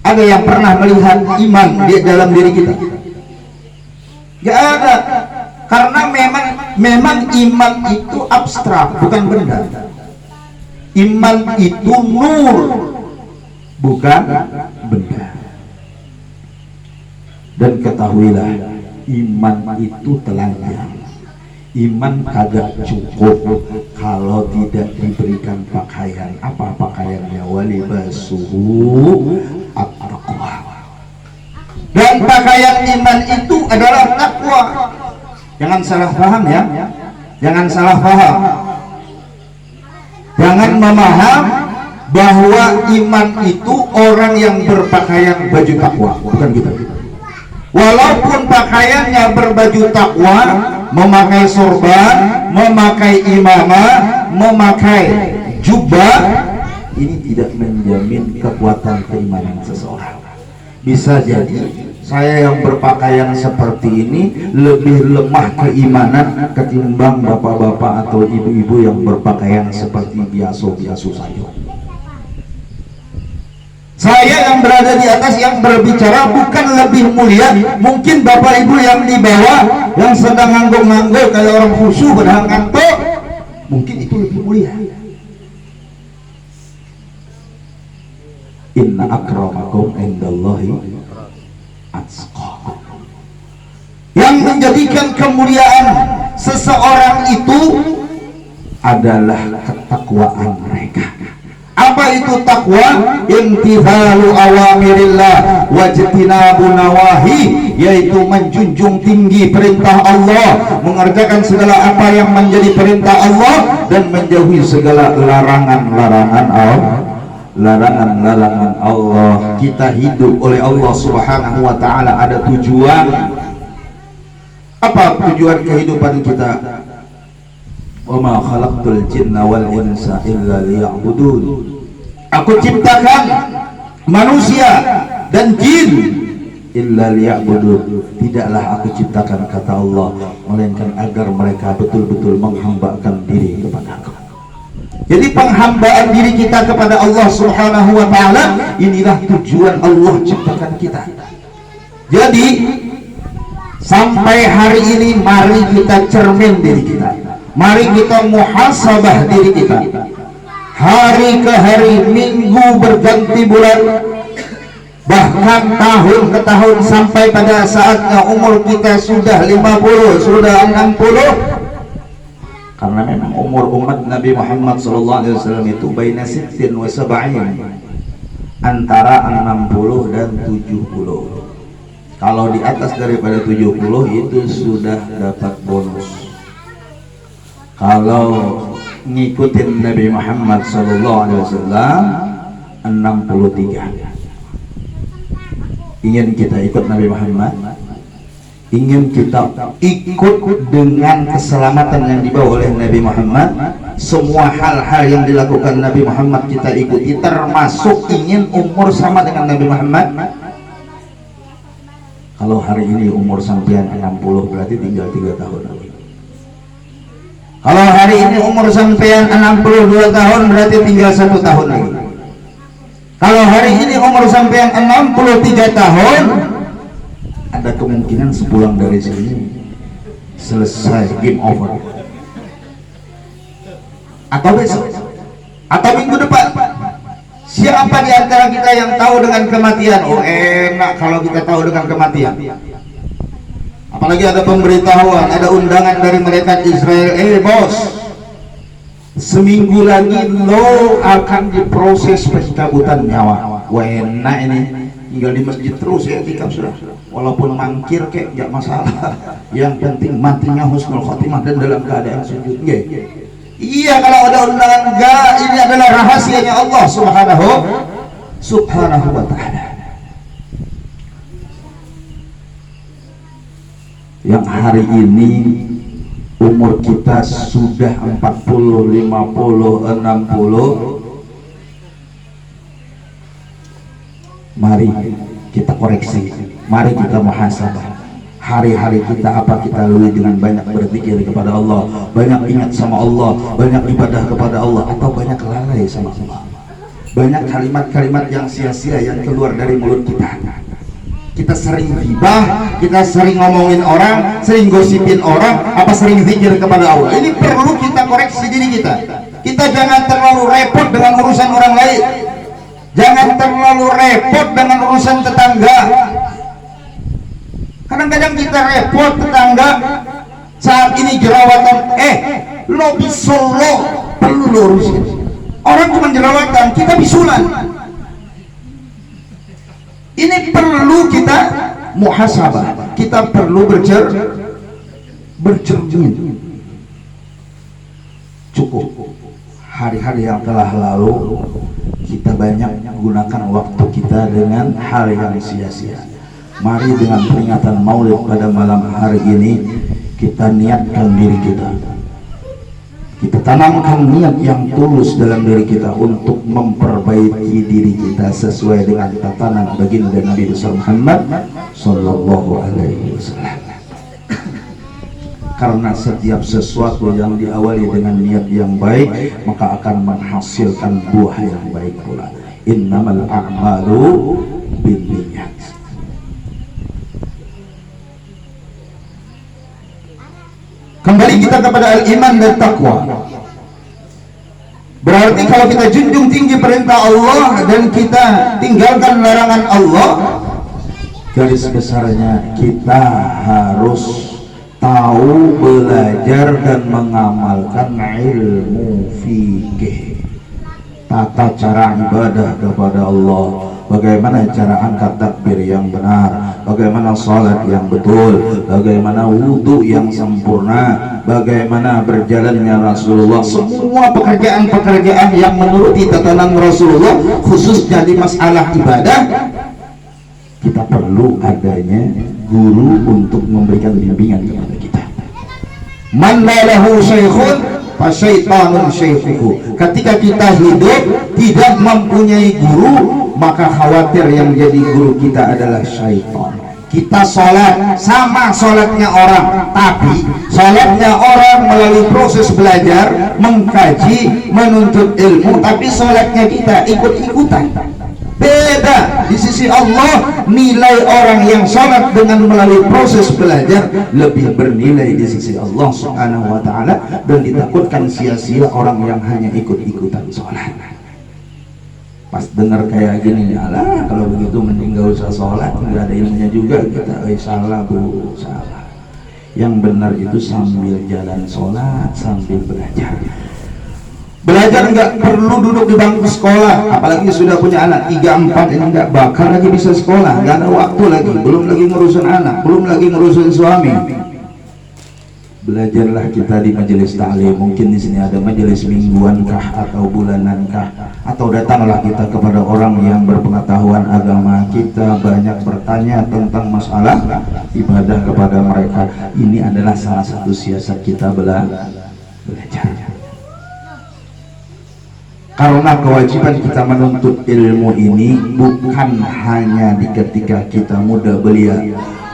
Ada yang pernah melihat iman di dalam diri kita? Gak ada. Karena memang iman itu abstrak, bukan benda. Iman itu nur, bukan benda. Dan ketahuilah, iman itu telanjang. Iman kagak cukup kalau tidak diberikan pakaian. Apa pakaiannya? Walibasuhu at-taqwa. Dan pakaian iman itu adalah takwa. Jangan salah paham ya. Jangan salah paham. Jangan memaham bahwa iman itu orang yang berpakaian baju takwa, bukan gitu. Walaupun pakaiannya berbaju takwa, memakai sorban, memakai imamah, memakai jubah, ini tidak menjamin kekuatan keimanan seseorang. Bisa jadi saya yang berpakaian seperti ini lebih lemah keimanan ketimbang bapak-bapak atau ibu-ibu yang berpakaian seperti biasa-biasa saja. Saya yang berada di atas yang berbicara bukan lebih mulia. Mungkin bapak ibu yang di bawah yang sedang ngangguk-ngangguk kayak orang khusyuk padahal ngantuk, mungkin itu lebih mulia. Inna akramakum indallahi atqakum. Yang menjadikan kemuliaan seseorang itu adalah ketakwaan mereka. Apa itu takwa? Imtithalu awamirillah wajtinabu nawahi, yaitu menjunjung tinggi perintah Allah, mengerjakan segala apa yang menjadi perintah Allah dan menjauhi segala larangan-larangan Allah. Larangan-larangan Allah. Kita hidup oleh Allah Subhanahu wa taala ada tujuan. Apa tujuan kehidupan kita? Wa ma khalaqtul jinna wal insa illa liya'budun. Aku ciptakan manusia dan jin illa liya'budun. Tidaklah aku ciptakan, kata Allah, melainkan agar mereka betul-betul menghambakan diri kepada Aku. Jadi penghambaan diri kita kepada Allah Subhanahu wa taala, inilah tujuan Allah ciptakan kita. Jadi sampai hari ini mari kita cermin diri kita. Mari kita muhasabah diri kita. Hari ke hari, minggu berganti bulan, bahkan tahun ke tahun, sampai pada saatnya umur kita sudah 50, sudah 60. Karena memang umur umat Nabi Muhammad SAW itu baina sittin wa sab'in, antara 60 dan 70. Kalau di atas daripada 70 itu sudah dapat bonus. Kalau ngikutin Nabi Muhammad SAW 63. Ingin kita ikut Nabi Muhammad, ingin kita ikut dengan keselamatan yang dibawa oleh Nabi Muhammad, semua hal-hal yang dilakukan Nabi Muhammad kita ikuti, termasuk ingin umur sama dengan Nabi Muhammad. Kalau hari ini umur sampean 60, berarti tinggal 3 tahun lagi. Kalau hari ini umur sampean 62 tahun, berarti tinggal 1 tahun lagi. Kalau hari ini umur sampean 63 tahun, ada kemungkinan sepulang dari sini selesai, game over. Atau besok, atau minggu depan. Siapa di antara kita yang tahu dengan kematian? Oh, enak kalau kita tahu dengan kematian. Apalagi ada pemberitahuan, ada undangan dari malaikat Israel. Bos, seminggu lagi lo akan diproses pencabutan nyawa. Wah, enak ini, tinggal di masjid terus ya, tikam sudah. Walaupun mangkir kek nggak masalah. Yang penting matinya husnul khotimah dan dalam keadaan sujud. Iya, kalau ada undangan enggak, ini adalah rahasianya Allah Subhanahu wa ta'ala. Yang hari ini umur kita sudah 40, 50, 60. Mari kita koreksi, mari kita muhasabah. Hari-hari kita apa kita lalui dengan banyak berzikir kepada Allah, banyak ingat sama Allah, banyak ibadah kepada Allah, atau banyak lalai sama Allah. Banyak kalimat-kalimat yang sia-sia yang keluar dari mulut kita. Kita sering ghibah, kita sering ngomongin orang, sering gosipin orang, apa sering zikir kepada Allah. Ini perlu kita koreksi diri kita. Kita jangan terlalu repot dengan urusan orang lain. Jangan terlalu repot dengan urusan tetangga. Kadang-kadang kita repot tetangga. Saat ini jerawatan, lo bisolo perlu lo urusin. Orang cuma jerawatan, kita bisulan. Ini perlu kita muhasabah. Kita perlu bercermin. cukup. Hari-hari yang telah lalu kita banyak gunakan waktu kita dengan hal yang sia-sia. Mari dengan peringatan Maulid pada malam hari ini kita niatkan diri kita tanamkan niat yang tulus dalam diri kita untuk memperbaiki diri kita sesuai dengan tatanan baginda Nabi besar Muhammad sallallahu alaihi wasallam. Karena setiap sesuatu yang diawali dengan niat yang baik maka akan menghasilkan buah yang baik pula. Innamal a'malu binniyat. Kembali kita kepada al-iman dan taqwa. Berarti kalau kita junjung tinggi perintah Allah dan kita tinggalkan larangan Allah, garis besarnya kita harus tahu, belajar dan mengamalkan ilmu fikih, tata cara ibadah kepada Allah. Bagaimana cara angkat takbir yang benar, bagaimana salat yang betul, bagaimana wudhu yang sempurna, bagaimana berjalannya Rasulullah. Semua pekerjaan-pekerjaan yang menuruti tatanan Rasulullah, khususnya di masalah ibadah, kita perlu adanya guru untuk memberikan bimbingan kepada kita. Man lahu syaikhun fasyaitanun syaikhuhu. Ketika kita hidup tidak mempunyai guru, maka khawatir yang jadi guru kita adalah syaitan. Kita sholat sama sholatnya orang, tapi sholatnya orang melalui proses belajar, mengkaji, menuntut ilmu, tapi sholatnya kita ikut-ikutan. Beda di sisi Allah. Nilai orang yang sholat dengan melalui proses belajar lebih bernilai di sisi Allah subhanahu wa ta'ala, dan ditakutkan sia-sia orang yang hanya ikut-ikutan sholat. Pas dengar kayak gini, alah kalau begitu mending gak usah sholat, nggak ada ilmunya juga kita. Salah bu, salah. Yang benar itu sambil jalan sholat, sambil belajar. Belajar nggak perlu duduk di bangku sekolah, apalagi sudah punya anak 3-4 ini nggak bakal lagi bisa sekolah, nggak ada waktu lagi, belum lagi ngurusin anak, belum lagi ngurusin suami. Belajarlah kita di majelis ta'lim. Mungkin di sini ada majelis mingguan kah atau bulanan kah, atau datanglah kita kepada orang yang berpengetahuan agama. Kita banyak bertanya tentang masalah ibadah kepada mereka. Ini adalah salah satu siasat kita belajar. Karena kewajiban kita menuntut ilmu ini bukan hanya di ketika kita muda belia.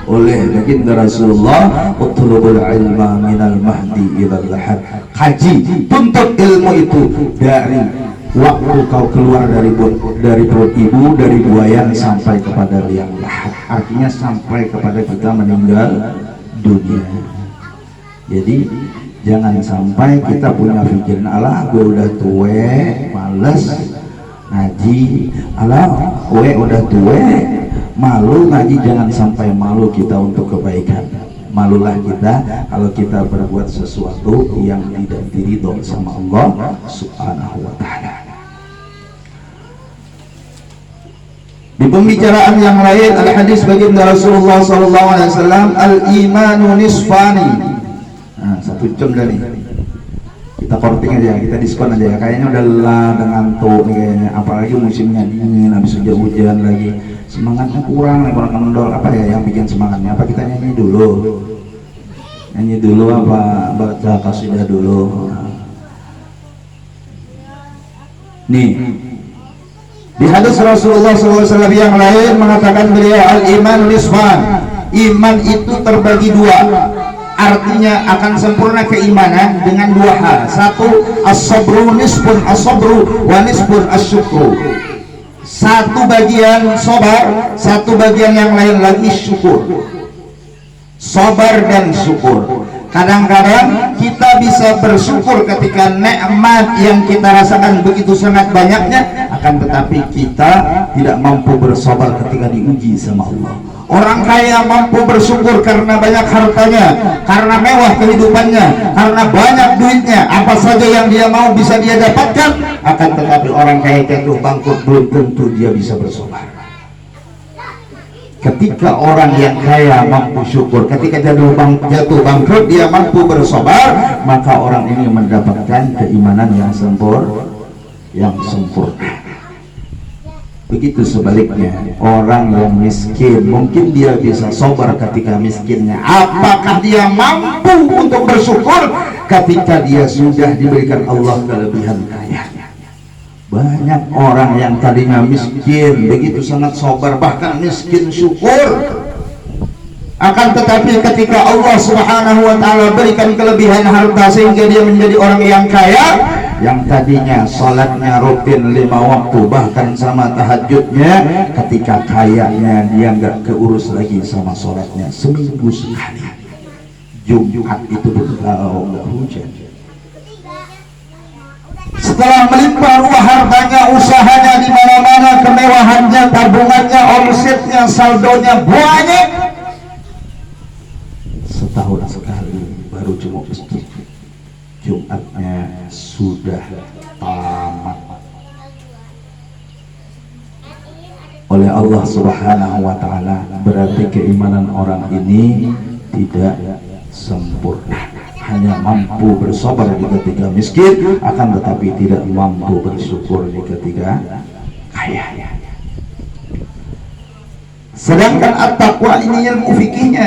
Oleh baginda Rasulullah, utlubul ilma minal mahdi ilal lahad. Kaji, tuntut ilmu itu dari waktu kau keluar dari perut ibu, dari buayan sampai kepada liang lahat. Artinya sampai kepada kita meninggal dunia. Jadi jangan sampai kita punya pikiran, alah gue udah tua, males ngaji, alah gue udah tua, malu ngaji. Jangan sampai malu kita untuk kebaikan. Malulah kita kalau kita berbuat sesuatu yang tidak diridho sama Allah subhanahu wa ta'ala. Di pembicaraan yang lain ada hadis baginda Rasulullah SAW, al-imanu nisfani. Nah, 1 jam dari kita korting aja, kita diskon aja. Kayaknya udah lelah dengan ngantuk kayaknya, apalagi musimnya dingin, habis hujan lagi, semangatnya kurang kendor. Apa ya yang bikin semangatnya? Apa kita nyanyi dulu apa baca qasidah dulu? Nih, di hadis Rasulullah SAW yang lain mengatakan beliau, al-iman nisfan. Iman itu terbagi 2. Artinya akan sempurna keimanan dengan 2 hal. 1, as-sabru nisfun as-sabru wa nisfun as-syukru. 1 bagian sabar, 1 bagian yang lain lagi syukur. Sabar dan syukur. Kadang-kadang kita bisa bersyukur ketika nikmat yang kita rasakan begitu sangat banyaknya, akan tetapi kita tidak mampu bersabar ketika diuji sama Allah. Orang kaya mampu bersyukur karena banyak hartanya, karena mewah kehidupannya, karena banyak duitnya, apa saja yang dia mau bisa dia dapatkan. Akan tetapi orang kaya jatuh bangkrut, belum tentu dia bisa bersabar. Ketika orang yang kaya mampu syukur, ketika jatuh bangkrut dia mampu bersabar, maka orang ini mendapatkan keimanan yang sempurna. Begitu sebaliknya, orang yang miskin mungkin dia bisa sabar ketika miskinnya. Apakah dia mampu untuk bersyukur ketika dia sudah diberikan Allah kelebihan kaya? Banyak orang yang tadinya miskin begitu sangat sabar, bahkan miskin syukur. Akan tetapi ketika Allah Subhanahu wa taala berikan kelebihan harta sehingga dia menjadi orang yang kaya, yang tadinya salatnya rutin 5 waktu bahkan sama tahajudnya, ketika kayanya dia nggak keurus lagi sama salatnya, seminggu sekali. Jumat itu betul nggak hujan. Setelah melimpah ruah hartanya, usahanya di mana-mana, kemewahannya, tabungannya, omsetnya, saldonya banyak, setahun sekali baru cuma masjid, Jumatnya sudah tamat oleh Allah Subhanahu wa taala. Berarti keimanan orang ini tidak sempurna, hanya mampu bersabar di ketika miskin, akan tetapi tidak mampu bersyukur di ketika kaya. Sedangkan at-taqwa ini ilmu fikihnya,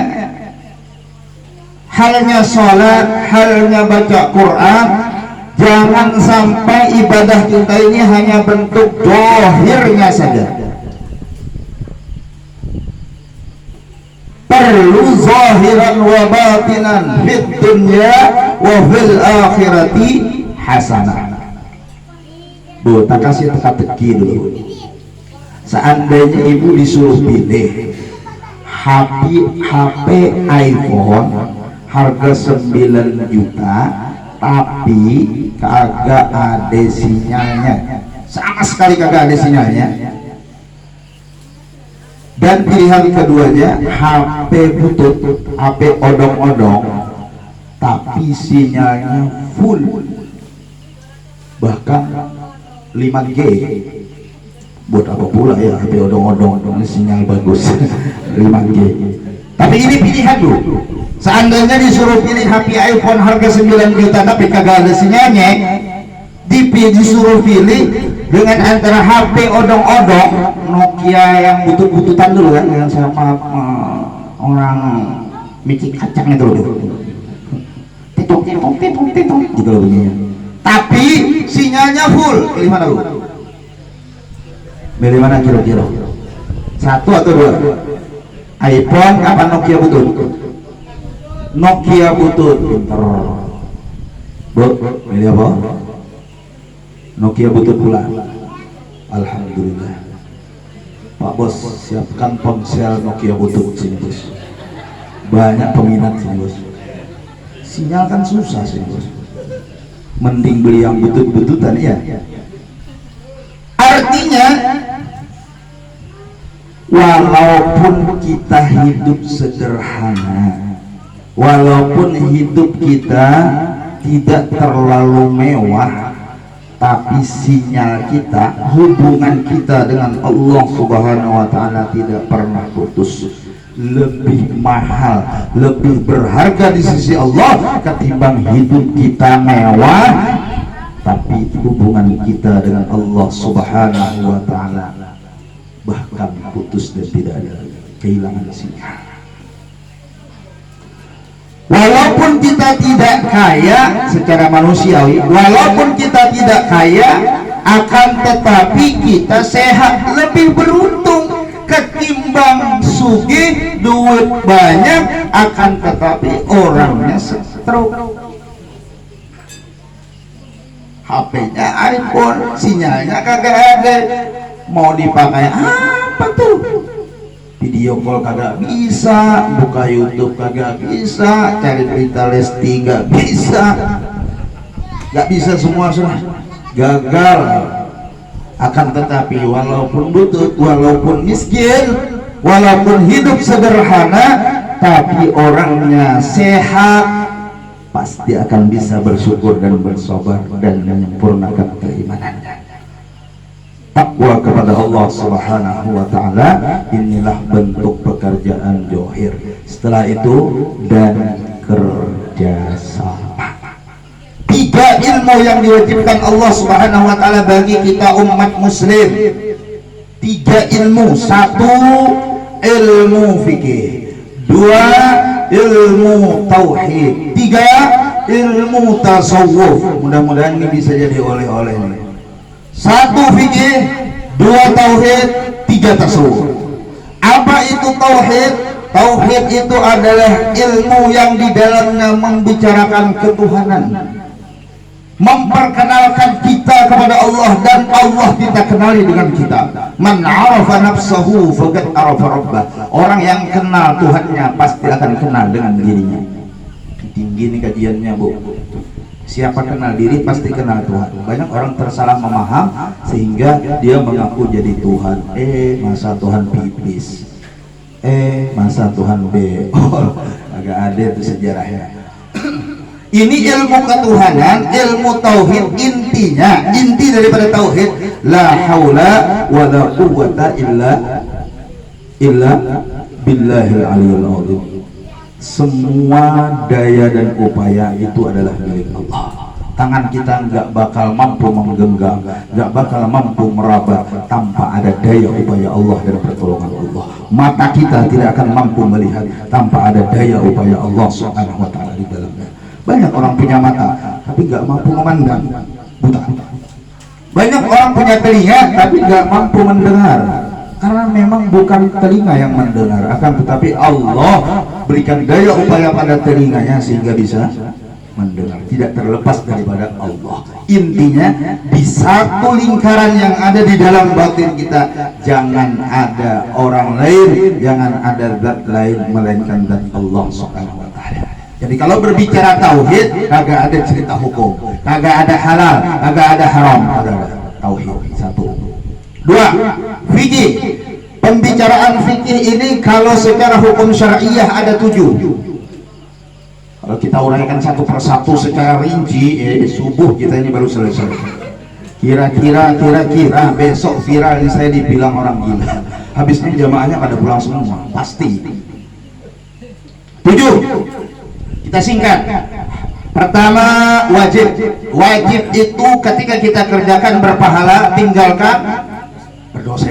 halnya sholat, halnya baca Quran. Jangan sampai ibadah kita ini hanya bentuk dohirnya saja, perlu zahiran wa batinan fid dunya wa fil akhirati hasanah. Bu, tak kasih teka-teki dulu. Seandainya ibu disuruh pilih HP iPhone harga 9 juta tapi kagak ada sinyalnya, sama sekali kagak ada sinyalnya, dan pilihan keduanya HP butut, HP odong-odong tapi sinyalnya full, bahkan 5G. Buat apa pula ya HP odong-odong dengan sinyal bagus 5G. Tapi ini pilihan dulu. Seandainya disuruh pilih HP iPhone harga 9 juta tapi kagak ada sinyalnya, disuruh pilih dengan antara HP odong-odong Nokia yang butut-bututan dulu kan, yang sama orang micik kacang itu loh, titung gitu loh bunyinya, tapi sinyalnya full. Pilih mana lu? Pilih mana kira-kira? Satu atau dua? iPhone apa Nokia butut? Nokia butut. Pinter. Bu, pilih apa? Nokia butut pula. Alhamdulillah. Pak Bos, siapkan ponsel Nokia butut sini bos. Banyak peminat sini bos. Sinyal kan susah sini bos. Mending beli yang butut-bututan ya. Artinya, walaupun kita hidup sederhana, walaupun hidup kita tidak terlalu mewah, tapi sinyal kita, hubungan kita dengan Allah Subhanahu wa taala tidak pernah putus. Lebih mahal, lebih berharga di sisi Allah ketimbang hidup kita mewah, tapi hubungan kita dengan Allah Subhanahu wa taala bahkan putus dan tidak ada, kehilangan sinyal. Walaupun kita tidak kaya secara manusiawi, walaupun kita tidak kaya, akan tetapi kita sehat, lebih beruntung ketimbang sugih, duit banyak, akan tetapi orangnya stroke. HP-nya iPhone, sinyalnya kagak ada, mau dipakai apa tuh? Video call kagak bisa, buka YouTube kagak bisa, cari berita Lesti gak bisa, gak bisa, semua sudah gagal. Akan tetapi walaupun butut, walaupun miskin, walaupun hidup sederhana, tapi orangnya sehat, pasti akan bisa bersyukur dan bersabar dan menyempurnakan keimanannya. takwa kepada Allah Subhanahu wa taala, inilah bentuk pekerjaan johir. Setelah itu dan kerjasama. 3 ilmu yang diwajibkan Allah Subhanahu wa taala bagi kita umat muslim. 3 ilmu. 1 ilmu fikih, 2 ilmu tauhid, 3 ilmu tasawuf. Mudah-mudahan ini bisa jadi oleh-oleh. 1 fikih, 2 tauhid, 3 tasawuf. Apa itu tauhid? Tauhid itu adalah ilmu yang di dalamnya membicarakan ketuhanan, memperkenalkan kita kepada Allah, dan Allah kita kenali dengan kita. Man arafa nafsahu faqad arafa rabbah. Orang yang kenal Tuhannya pasti akan kenal dengan dirinya. Tinggi nih kajiannya, Bu. Siapa kenal diri pasti kenal Tuhan. Banyak orang tersalah memaham sehingga dia mengaku jadi Tuhan. Masa Tuhan pipis, masa Tuhan beol. Agak ada itu sejarahnya. Ini ilmu ketuhanan, ilmu tauhid. Intinya, inti daripada tauhid, la haula wa la quwwata illa billahil aliyil azim. Semua daya dan upaya itu adalah milik Allah. Tangan kita nggak bakal mampu menggenggam, nggak bakal mampu meraba tanpa ada daya upaya Allah dan pertolongan Allah. Mata kita tidak akan mampu melihat tanpa ada daya upaya Allah Subhanahu wa taala di dalamnya. Banyak orang punya mata tapi nggak mampu memandang, buta. Banyak orang punya telinga tapi nggak mampu mendengar, karena memang bukan telinga yang mendengar, akan tetapi Allah berikan daya upaya pada telinganya sehingga bisa mendengar. Tidak terlepas daripada Allah. Intinya di satu lingkaran yang ada di dalam batin kita, jangan ada orang lain, jangan ada zat lain melainkan zat Allah Subhanahu wa taala. Jadi kalau berbicara tauhid, kagak ada cerita hukum, kagak ada halal, kagak ada haram, kagak ada. Tauhid 1. 2. Fikih. Pembicaraan fikih ini kalau secara hukum syariah ada 7. Kalau kita uraikan satu persatu secara rinci, subuh kita ini baru selesai. Kira-kira besok viral ini saya dibilang orang gila. Habisnya jamaahnya pada pulang semua, pasti. 7. Kita singkat. Pertama, wajib. Wajib itu ketika kita kerjakan berpahala, tinggalkan berdosa.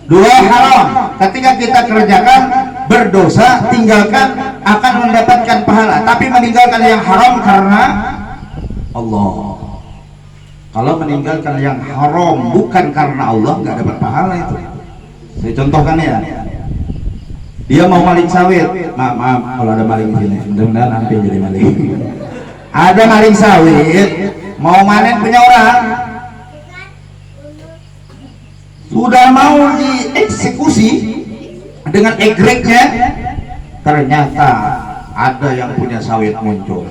2, haram. Ketika kita kerjakan berdosa, tinggalkan akan mendapatkan pahala. Tapi meninggalkan yang haram karena Allah. Kalau meninggalkan yang haram bukan karena Allah, nggak dapat pahala itu. Saya contohkan ya. Dia mau maling sawit, maaf kalau ada maling di sini, mudah-mudahan hampir jadi maling. Ada maling sawit, mau manen punya orang, sudah mau dieksekusi dengan egreknya, ternyata ada yang punya sawit muncul.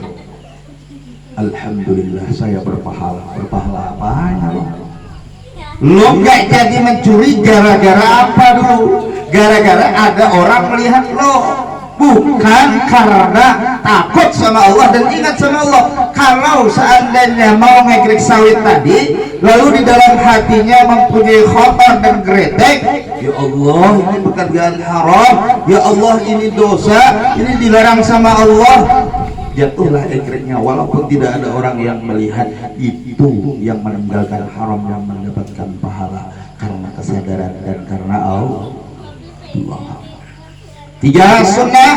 Alhamdulillah saya berpahala. Berpahala apanya lo? Lo nggak jadi mencuri gara-gara apa dulu? Gara-gara ada orang melihat lo, bukan karena takut sama Allah dan ingat sama Allah. Kalau seandainya mau ngegrek sawit tadi, lalu di dalam hatinya mempunyai khotor dan gretek, ya Allah ini pekerjaan haram, ya Allah ini dosa, ini dilarang sama Allah, jatuhlah egreknya. Walaupun tidak ada orang yang melihat, itu yang meninggalkan haram yang mendapatkan pahala karena kesadaran dan karena Allah. 3 sunnah,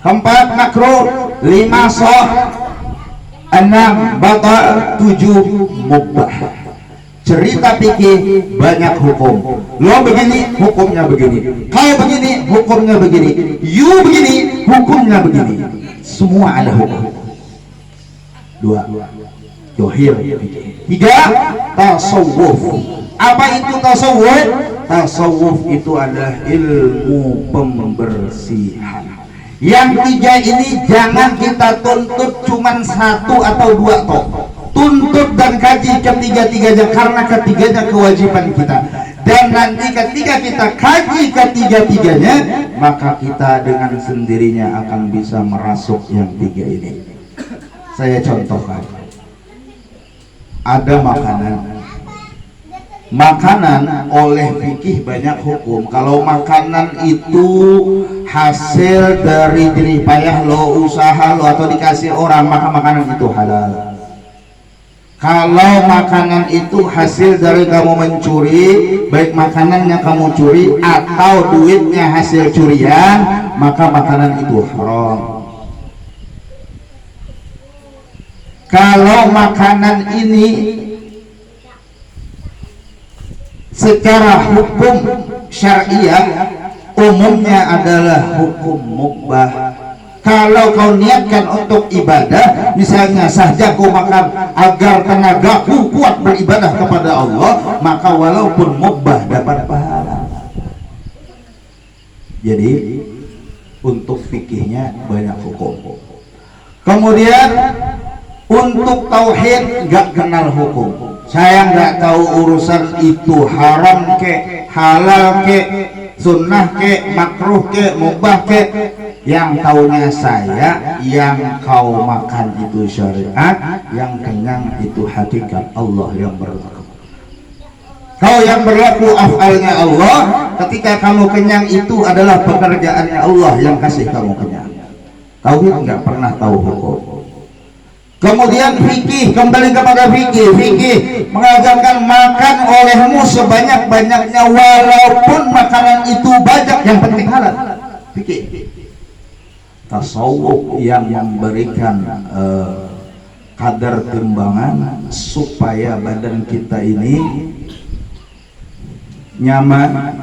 4 makruh, 5 sah, 6 batal, 7 mubah. Cerita fikih banyak hukum. Lo begini, hukumnya begini. Kau begini, hukumnya begini. You begini, hukumnya begini. Semua ada hukum. 2 johir. 3 tasawuf. Apa itu tasawuf? Tasawuf itu adalah ilmu pembersihan. Yang 3 ini jangan kita tuntut cuman 1 atau 2 tok. Tuntut dan kaji ketiga-tiganya, karena ketiganya kewajiban kita. Dan nanti ketika kita kaji ketiga-tiganya, maka kita dengan sendirinya akan bisa merasuk yang 3 ini. Saya contohkan. Ada makanan makanan oleh fikih banyak hukum. Kalau makanan itu hasil dari jerih payah lo, usaha lo, atau dikasih orang, maka makanan itu halal. Kalau makanan itu hasil dari kamu mencuri, baik makanannya kamu curi atau duitnya hasil curian, maka makanan itu haram. Kalau makanan ini secara hukum syariah umumnya adalah hukum mubah. Kalau kau niatkan untuk ibadah, misalnya saja kau makan agar tenagaku kuat beribadah kepada Allah, maka walaupun mubah dapat pahala. Jadi untuk fikihnya banyak hukum. Kemudian untuk tauhid gak kenal hukum. Saya nggak tahu urusan itu haram ke, halal ke, sunnah ke, makruh ke, mubah ke. Yang taunya saya, yang kau makan itu syariat, yang kenyang itu hakikat Allah yang berlaku. Kau yang berlaku afalnya Allah, ketika kamu kenyang itu adalah pekerjaannya Allah yang kasih kamu kenyang. Tauhid nggak pernah tahu hukum. Kemudian fikih, kembali kepada fikih. Fikih mengajarkan makan olehmu sebanyak-banyaknya walaupun makanan itu banyak, yang penting halal. Fikih. Tasawuf yang memberikan kadar timbangan supaya badan kita ini nyaman,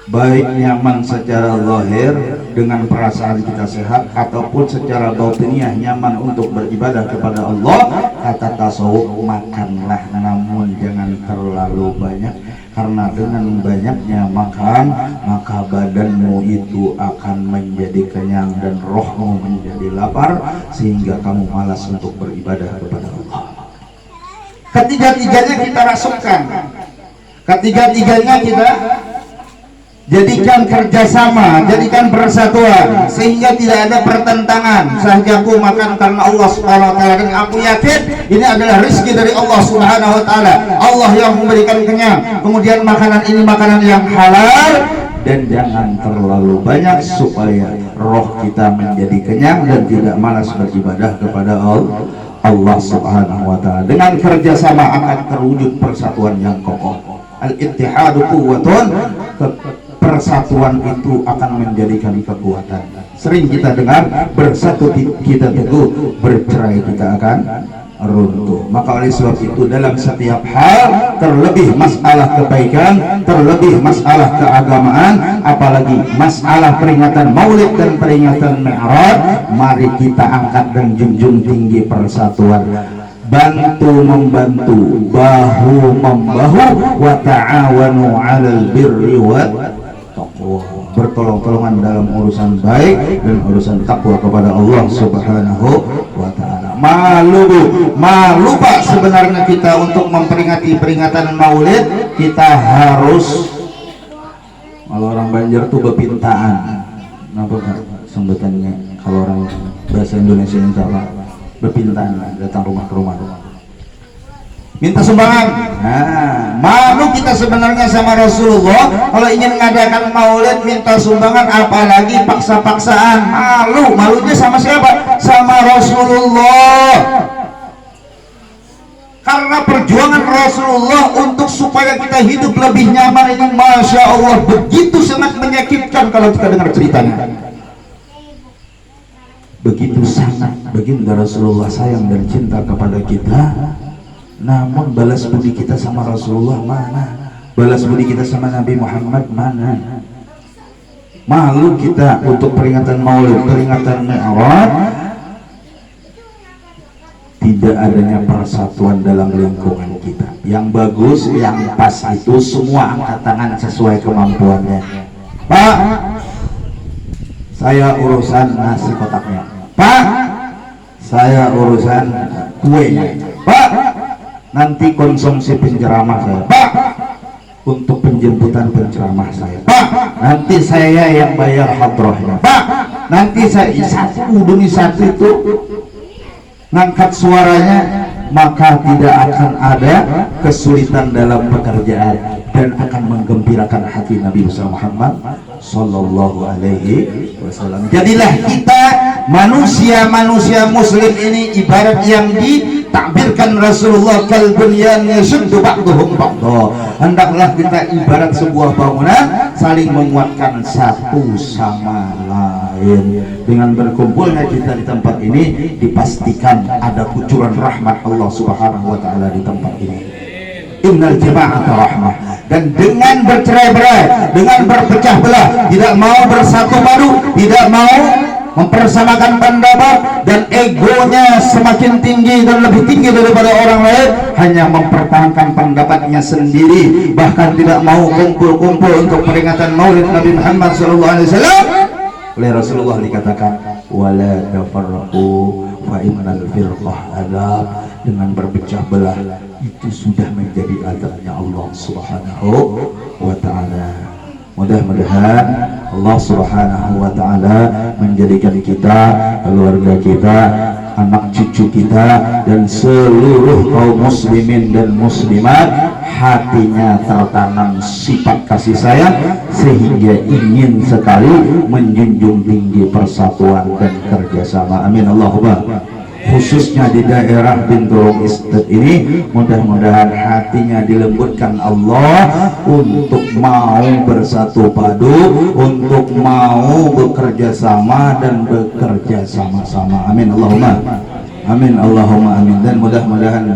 baik nyaman secara zahir dengan perasaan kita sehat, ataupun secara batiniah nyaman untuk beribadah kepada Allah. Kata tasawuf, makanlah namun jangan terlalu banyak, karena dengan banyaknya makan maka badanmu itu akan menjadi kenyang dan rohmu menjadi lapar, sehingga kamu malas untuk beribadah kepada Allah. Ketiga-tiganya kita rasukkan, ketiga-tiganya kita jadikan kerjasama, jadikan persatuan, sehingga tidak ada pertentangan. Sahajaku makan karena Allah Subhanahu wa taala, dan aku yakin ini adalah rezeki dari Allah Subhanahu wa taala. Allah yang memberikan kenyang. Kemudian makanan ini makanan yang halal, dan jangan terlalu banyak supaya roh kita menjadi kenyang dan tidak malas beribadah kepada Allah Subhanahu wa taala. Dengan kerjasama akan terwujud persatuan yang kokoh. Al-ittihadu quwwatun, persatuan itu akan menjadikan kekuatan. Sering kita dengar, bersatu kita teguh, bercerai kita akan runtuh. Maka oleh sebab itu dalam setiap hal, terlebih masalah kebaikan, terlebih masalah keagamaan, apalagi masalah peringatan Maulid dan peringatan Mi'raj, mari kita angkat dan junjung tinggi persatuan. Bantu membantu, bahu membahu, wa ta'awanu 'alal birri wat taqwa. Bertolong-tolongan dalam urusan baik dan urusan takwa kepada Allah Subhanahu wa taala. Malu Pak sebenarnya kita untuk memperingati peringatan Maulid. Kita harus, kalau orang Banjar tuh bepintaan. Kenapa Pak sebutannya kalau orang bahasa Indonesia yang salah? Bepintaan, datang rumah ke rumah, minta sumbangan. Nah, malu kita sebenarnya sama Rasulullah kalau ingin mengadakan Maulid minta sumbangan, apalagi paksa-paksaan. Malunya sama siapa? Sama Rasulullah. Karena perjuangan Rasulullah untuk supaya kita hidup lebih nyaman ini, Masya Allah, begitu sangat menyakitkan kalau kita dengar ceritanya. Begitu sangat baginda Rasulullah sayang dan cinta kepada kita, namun balas budi kita sama Rasulullah mana? Balas budi kita sama Nabi Muhammad mana? Malu kita untuk peringatan Maulid, peringatan Mi'raj, tidak adanya persatuan dalam lingkungan kita. Yang bagus, yang pas itu semua angkat tangan sesuai kemampuannya. Pak, saya urusan nasi kotaknya. Pak, saya urusan kuenya. Pak, nanti konsumsi penceramah saya. Pak, untuk penjemputan penceramah saya. Pak, nanti saya yang bayar hadrohnya. Pak, nanti saya satu demi satu itu ngangkat suaranya maka tidak akan ada kesulitan dalam pekerjaan dan akan menggembirakan hati Nabi Muhammad Sallallahu Alaihi Wasallam. Jadilah kita manusia muslim ini ibarat yang ditakbirkan Rasulullah kal bunyan yashuddu ba'duhum ba'dha. Hendaklah kita ibarat sebuah bangunan saling menguatkan satu sama lain. Dengan berkumpulnya kita di tempat ini dipastikan ada kucuran rahmat Allah Subhanahu wa taala di tempat ini. Innal jama'ata rahmah. Dan dengan bercerai-berai, dengan berpecah belah, tidak mau bersatu padu, tidak mau mempersamakan pendapat, dan egonya semakin tinggi dan lebih tinggi daripada orang lain, hanya mempertahankan pendapatnya sendiri, bahkan tidak mau kumpul-kumpul untuk peringatan Maulid Nabi Muhammad SAW. Oleh Rasulullah dikatakan wala tafarraqu fa innal firqah adab. Dengan berpecah belah itu sudah menjadi adabnya Allah Subhanahu wa taala. Mudah-mudahan Allah Subhanahu wa taala menjadikan kita, keluarga kita, anak cucu kita, dan seluruh kaum muslimin dan muslimat hatinya tertanam sifat kasih sayang sehingga ingin sekali menjunjung tinggi persatuan dan kerjasama. Amin Allahumma. Khususnya di daerah Binturong Estate ini, mudah-mudahan hatinya dilembutkan Allah untuk mau bersatu padu, untuk mau bekerja sama dan bekerja sama-sama. Amin Allahumma. Amin Allahumma amin. Dan mudah-mudahan